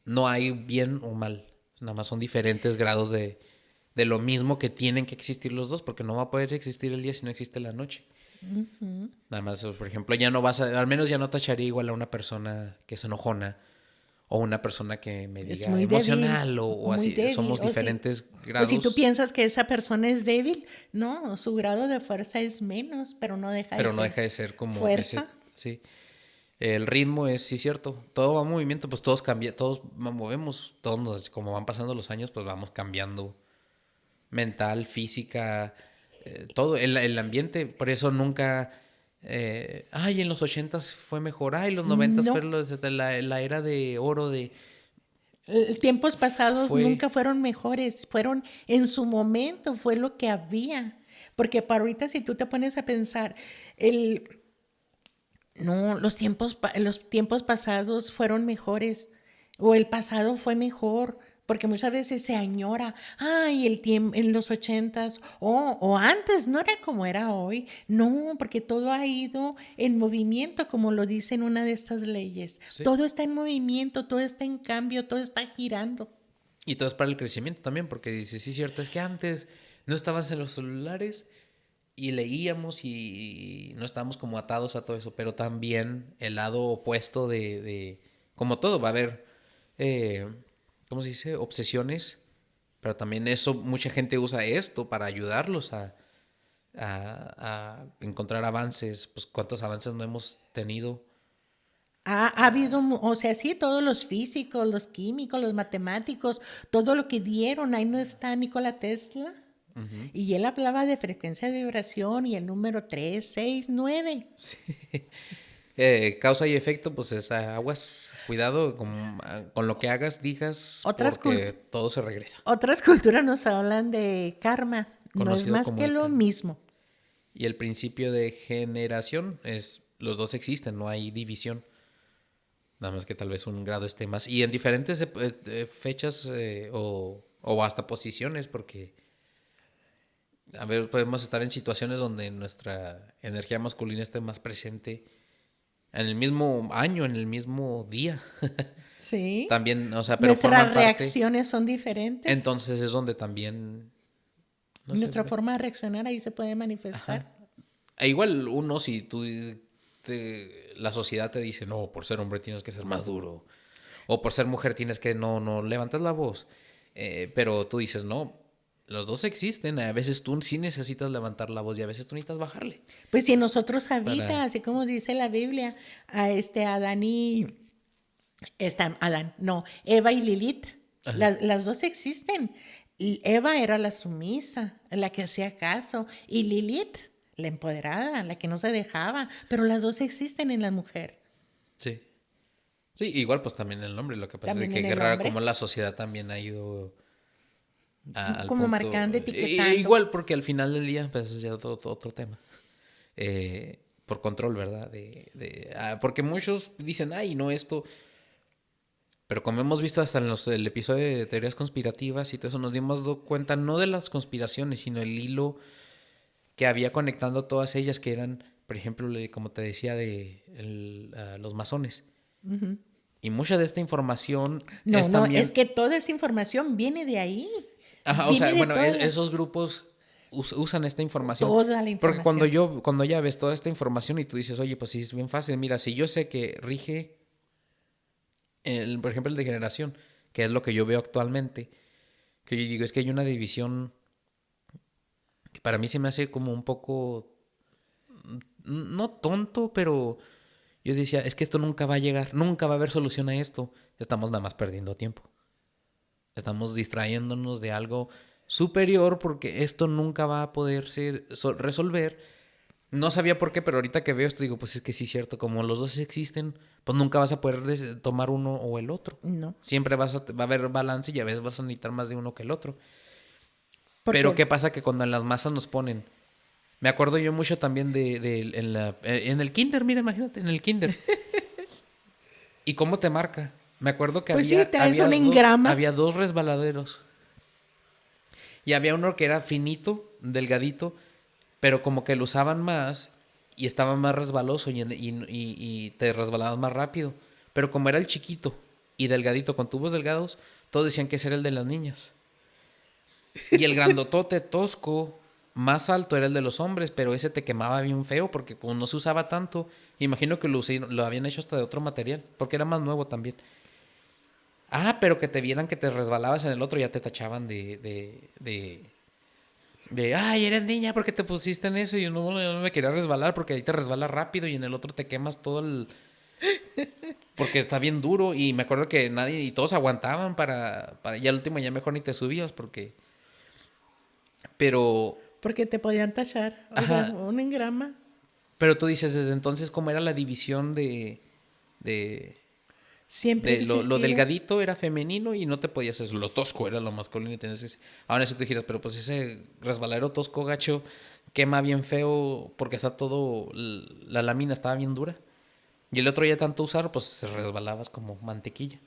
No hay bien o mal, nada más son diferentes grados de lo mismo que tienen que existir los dos, porque no va a poder existir el día si no existe la noche. Nada más, por ejemplo, ya no vas a, al menos ya no tacharía igual a una persona que es enojona o una persona que me Es diga muy débil, emocional o o muy así. débil. Somos diferentes O si tú grados, piensas que esa persona es débil, no, su grado de fuerza es menos, pero no deja de pero no ser deja de ser como ese, fuerza. sí. El ritmo es, sí, cierto. Todo va en movimiento, pues todos cambia, todos movemos, todos como van pasando los años, pues vamos cambiando mental, física, todo, el ambiente. Por eso nunca, ay, en los 80s fue mejor, ay, los 90s fue No, la era de oro de... tiempos pasados Fue, nunca fueron mejores, fueron en su momento, fue lo que había. Porque para ahorita si tú te pones a pensar, el, no, los tiempos pasados fueron mejores o el pasado fue mejor, porque muchas veces se añora, ay, el tiempo en los ochentas o antes no era como era hoy, no, porque todo ha ido en movimiento, como lo dice en una de estas leyes, sí. todo está en movimiento, todo está en cambio, todo está girando. Y todo es para el crecimiento también, porque dice, sí, cierto, es que antes no estabas en los celulares y leíamos y no estábamos como atados a todo eso, pero también el lado opuesto como todo, va a haber, eh, ¿cómo se dice? Obsesiones, pero también eso, mucha gente usa esto para ayudarlos a encontrar avances, pues cuántos avances no hemos tenido. Ha habido, o sea, sí, todos los físicos, los químicos, los matemáticos, todo lo que dieron, ahí no está Nikola Tesla. Y él hablaba de frecuencia de vibración y el número 3 6 9. Sí. Causa y efecto, pues es aguas, cuidado con lo que hagas, digas, Otras, porque cult- todo se regresa. otras culturas nos hablan de karma, no es Conocido más como que el lo karma. mismo. Y el principio de generación es, los dos existen, no hay división. Nada más que tal vez un grado esté más. Y en diferentes fechas o hasta posiciones, porque, a ver, podemos estar en situaciones donde nuestra energía masculina esté más presente en el mismo año, en el mismo día. Sí. También, o sea, pero forman Nuestras parte. reacciones son diferentes. Entonces es donde también No se Nuestra ve. forma de reaccionar ahí se puede manifestar. Ajá. E igual uno, si tú, la sociedad te dice, no, por ser hombre tienes que ser más duro. O por ser mujer tienes que no levantas la voz. Pero tú dices, no, los dos existen. A veces tú sí necesitas levantar la voz y a veces tú necesitas bajarle. Pues si en nosotros habita, Para... así como dice la Biblia, a Adán y Adán, no, Eva y Lilith, las dos existen. Y Eva era la sumisa, la que hacía caso, y Lilith, la empoderada, la que no se dejaba, pero las dos existen en la mujer, Sí. Sí, igual pues también el hombre. Lo que pasa es también que en qué el raro hombre, como la sociedad también ha ido al como punto. marcando, etiquetando. Igual porque al final del día, pues es ya otro tema. Por control, ¿verdad? Porque muchos dicen, ay, no, esto. Pero como hemos visto hasta en el episodio de teorías conspirativas y todo eso, nos dimos cuenta no de las conspiraciones, sino el hilo que había conectando todas ellas, que eran, por ejemplo, como te decía, los masones. Y mucha de esta información No, es no, es también. que toda esa información viene de ahí, Ajá, o sea, viene de bueno, todas esos grupos usan esta información. toda la Porque información. cuando ya ves toda esta información y tú dices, oye, pues sí, es bien fácil. Mira, si yo sé que rige, por ejemplo, el de generación, que es lo que yo veo actualmente, que yo digo, es que hay una división que para mí se me hace como un poco, no tonto, pero yo decía, es que esto nunca va a llegar, nunca va a haber solución a esto. Estamos nada más perdiendo tiempo. Estamos distrayéndonos de algo superior porque esto nunca va a poderse resolver. No sabía por qué, pero ahorita que veo esto digo, pues es que sí es cierto, como los dos existen, pues nunca vas a poder tomar uno o el otro. No, Siempre va a haber balance y a veces vas a necesitar más de uno que el otro. Pero ¿qué porque pasa? Que cuando en las masas nos ponen... Me acuerdo yo mucho también en el kinder, mira, imagínate, en el kinder. ¿Y cómo te marca? Me acuerdo que pues sí, traes un engrama. había dos resbaladeros. Y había uno que era finito, delgadito, pero como que lo usaban más y estaba más resbaloso y te resbalabas más rápido. Pero como era el chiquito y delgadito con tubos delgados, todos decían que ese era el de las niñas. Y el grandotote tosco, más alto era el de los hombres, pero ese te quemaba bien feo porque como no se usaba tanto, imagino que lo habían hecho hasta de otro material, porque era más nuevo también. Ah, pero que te vieran que te resbalabas en el otro, ya te tachaban ay, eres niña porque te pusiste en eso y yo no me quería resbalar porque ahí te resbalas rápido y en el otro te quemas todo el... Porque está bien duro y me acuerdo que nadie y todos aguantaban para ya al último ya mejor ni te subías porque... Pero, Porque te podían tachar, o sea, ajá, un engrama. pero tú dices desde entonces cómo era la división de, Siempre ha lo existido. delgadito era femenino y no te podías hacer, lo tosco era lo masculino y tenías ese... Ahora si tú dijeras, pero pues ese resbaladero tosco gacho quema bien feo porque está todo, la lámina estaba bien dura. Y el otro ya tanto usar, pues resbalabas como mantequilla.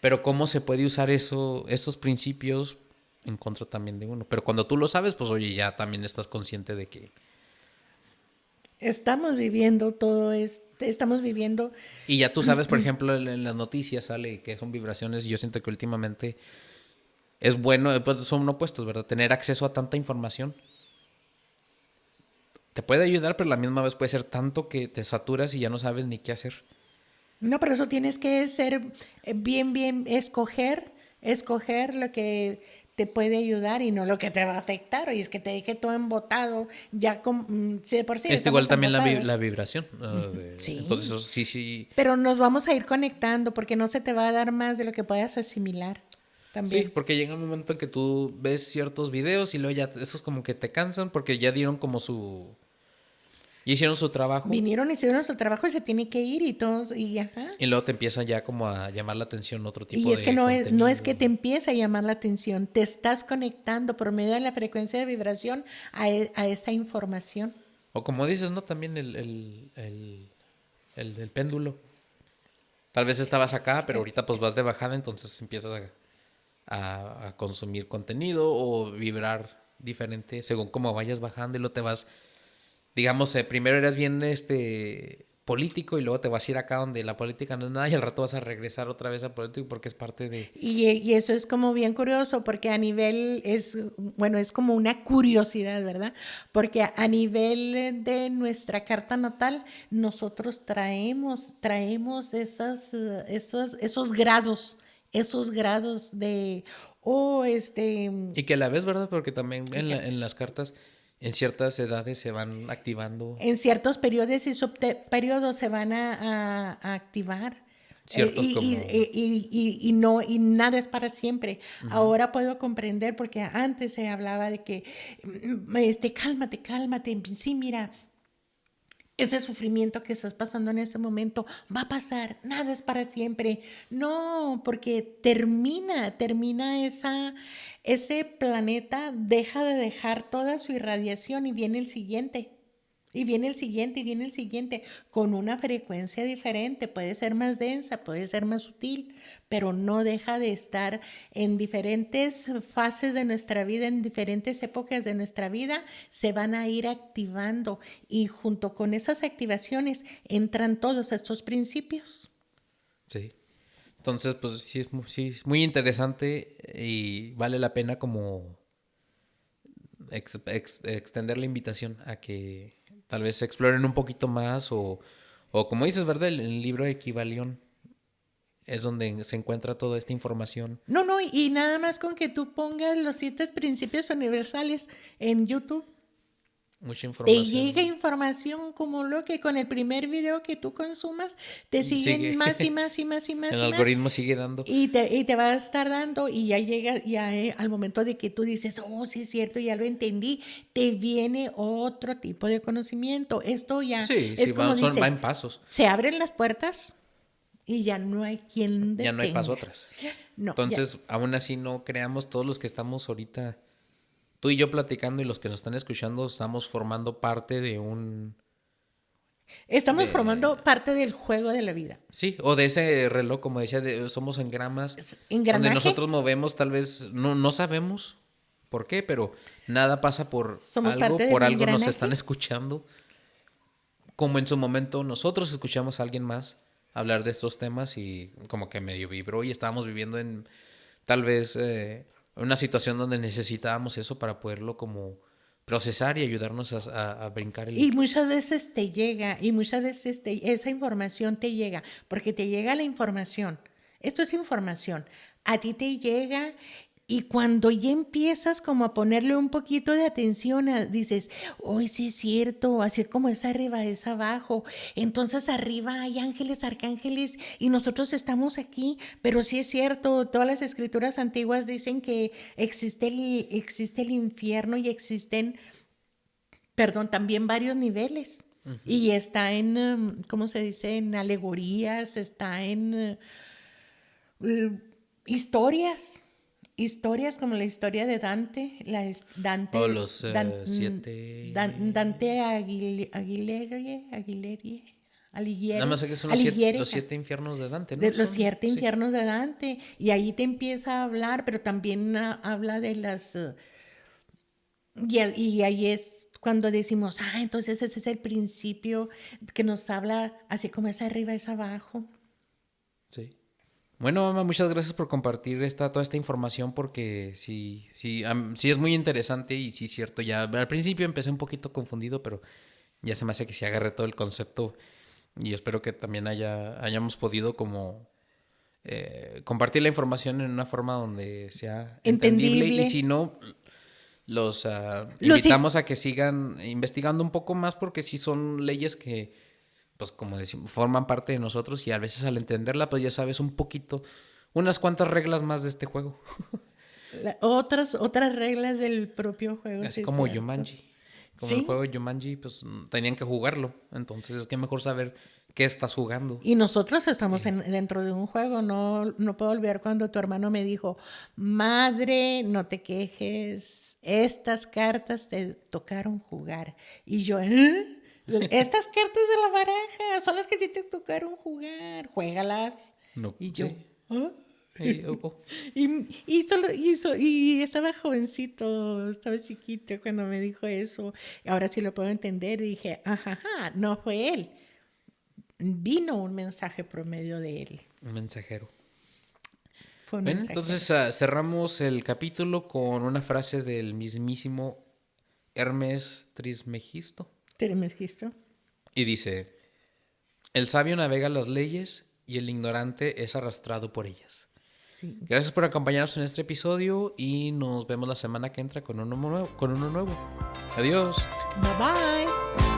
Pero cómo se puede usar esos principios en contra también de uno. Pero cuando tú lo sabes, pues oye, ya también estás consciente de que... Estamos viviendo todo esto, estamos viviendo, Y ya tú sabes, por ejemplo, en las noticias sale que son vibraciones. Y yo siento que últimamente es bueno, pues son opuestos, ¿verdad? Tener acceso a tanta información. Te puede ayudar, pero a la misma vez puede ser tanto que te saturas y ya no sabes ni qué hacer. no, pero eso tienes que ser bien, escoger lo que te puede ayudar y no lo que te va a afectar. Y es que te deje todo embotado, ya si de por sí Este igual estamos también la embotados. vibración. Entonces, Sí, eso sí, sí. pero nos vamos a ir conectando porque no se te va a dar más de lo que puedas asimilar Sí, también. porque llega un momento en que tú ves ciertos videos y luego ya esos como que te cansan porque ya dieron como ya hicieron su trabajo Vinieron, hicieron su trabajo y se tiene que ir y todos, y ajá. y luego te empieza ya como a llamar la atención otro Y tipo es que de no es que contenido. te empiece a llamar la atención, te estás conectando por medio de la frecuencia de vibración a esa información. O como dices, ¿no? También el péndulo. Tal vez estabas acá, pero ahorita pues vas de bajada, entonces empiezas a consumir contenido o vibrar diferente según cómo vayas bajando y lo te vas, digamos, primero eras bien político y luego te vas a ir acá donde la política no es nada y al rato vas a regresar otra vez a político porque es parte de... Y eso es como bien curioso porque a nivel bueno, es como una curiosidad, ¿verdad? Porque a nivel de nuestra carta natal, nosotros traemos esos grados de, oh, Y que a la vez, ¿verdad? Porque también ¿y qué? en las cartas, en ciertas edades se van activando En ciertos periodos y subperiodos se van a activar. ciertos como... Y no, y nada es para siempre. Ahora puedo comprender porque antes se hablaba de que cálmate, cálmate. Sí, mira, ese sufrimiento que estás pasando en ese momento va a pasar, nada es para siempre. No, porque termina ese planeta, deja de dejar toda su irradiación y viene el siguiente. Y viene el siguiente, y viene el siguiente, con una frecuencia diferente, puede ser más densa, puede ser más sutil, pero no deja de estar en diferentes fases de nuestra vida, en diferentes épocas de nuestra vida, se van a ir activando y junto con esas activaciones entran todos estos principios. Sí. Entonces, pues sí es muy interesante y vale la pena como extender la invitación a que tal vez exploren un poquito más o como dices, ¿verdad? El libro de Equivalión es donde se encuentra toda esta información. No, no, y nada más con que tú pongas los 7 principios universales en YouTube, Mucha te llega información. información como lo que con el primer video que tú consumas, te siguen Sigue. más y más y más y más El y más. algoritmo sigue dando. Y te va a estar dando y ya llega, ya al momento de que tú dices, oh, sí es cierto, ya lo entendí, te viene otro tipo de conocimiento. Esto ya Sí, sí, es como va dices, en pasos. se abren las puertas y ya no hay quien Ya no hay paso detenga. atrás. No, ya. Entonces, aún así no creamos todos los que estamos ahorita, tú y yo platicando y los que nos están escuchando, estamos formando parte de un... Estamos de formando parte del juego de la vida. Sí, o de ese reloj, como decía, somos engramas, donde Engranaje, nosotros movemos, tal vez no sabemos por qué, pero nada pasa somos parte del por algo nos están engranaje. escuchando. Como en su momento nosotros escuchamos a alguien más hablar de estos temas y como que medio vibró y estábamos viviendo en tal vez una situación donde necesitábamos eso para poderlo como procesar y ayudarnos a brincar Y el... muchas veces te llega, y muchas veces esa información te llega, porque te llega la información. Esto es información. A ti te llega y cuando ya empiezas como a ponerle un poquito de atención, dices, hoy sí es cierto, así como es arriba, es abajo. Entonces arriba hay ángeles, arcángeles y nosotros estamos aquí, pero sí es cierto, todas las escrituras antiguas dicen que existe el infierno y existen, perdón, también varios niveles. Y está en, ¿cómo se dice? En alegorías, está en historias. Historias como la historia de Dante, O los Dante siete... Nada más sé que son Alighieri, los siete infiernos de Dante, de ¿no? los Son, 7 sí. infiernos de Dante. Y ahí te empieza a hablar, pero también habla de las y ahí es cuando decimos, entonces ese es el principio que nos habla, así como es arriba, es abajo. Sí. Bueno, mamá, muchas gracias por compartir toda esta información porque sí es muy interesante y sí es cierto. Ya al principio empecé un poquito confundido, pero ya se me hace que sí agarré todo el concepto y espero que también hayamos podido como compartir la información en una forma donde sea entendible y Entendible. si no, los Los, invitamos a que sigan investigando un poco más porque sí son leyes que, pues como decimos, forman parte de nosotros y a veces al entenderla, pues ya sabes un poquito, unas cuantas reglas más de este juego. otras reglas del propio juego, Así sí es como cierto. Jumanji. Como el Sí, juego de Jumanji, pues tenían que jugarlo. Entonces es que mejor saber qué estás jugando. y nosotros estamos Y dentro de un juego. No puedo olvidar cuando tu hermano me dijo, madre, no te quejes, estas cartas te tocaron jugar. Y yo, ¿eh? Estas cartas de la baraja son las que te tocaron jugar, juégalas. no, Y yo, sí. ¿ah? Oh. Y estaba jovencito, estaba chiquito cuando me dijo eso. Ahora sí lo puedo entender. Y dije, ajá, no fue él. vino un mensaje por medio de él. Un mensajero. Fue un Bueno, mensajero. entonces cerramos el capítulo con una frase del mismísimo Hermes Trismegisto. Trismegisto. Y dice: el sabio navega las leyes y el ignorante es arrastrado por ellas. Sí. Gracias por acompañarnos en este episodio y nos vemos la semana que entra con uno nuevo. Adiós. Bye bye.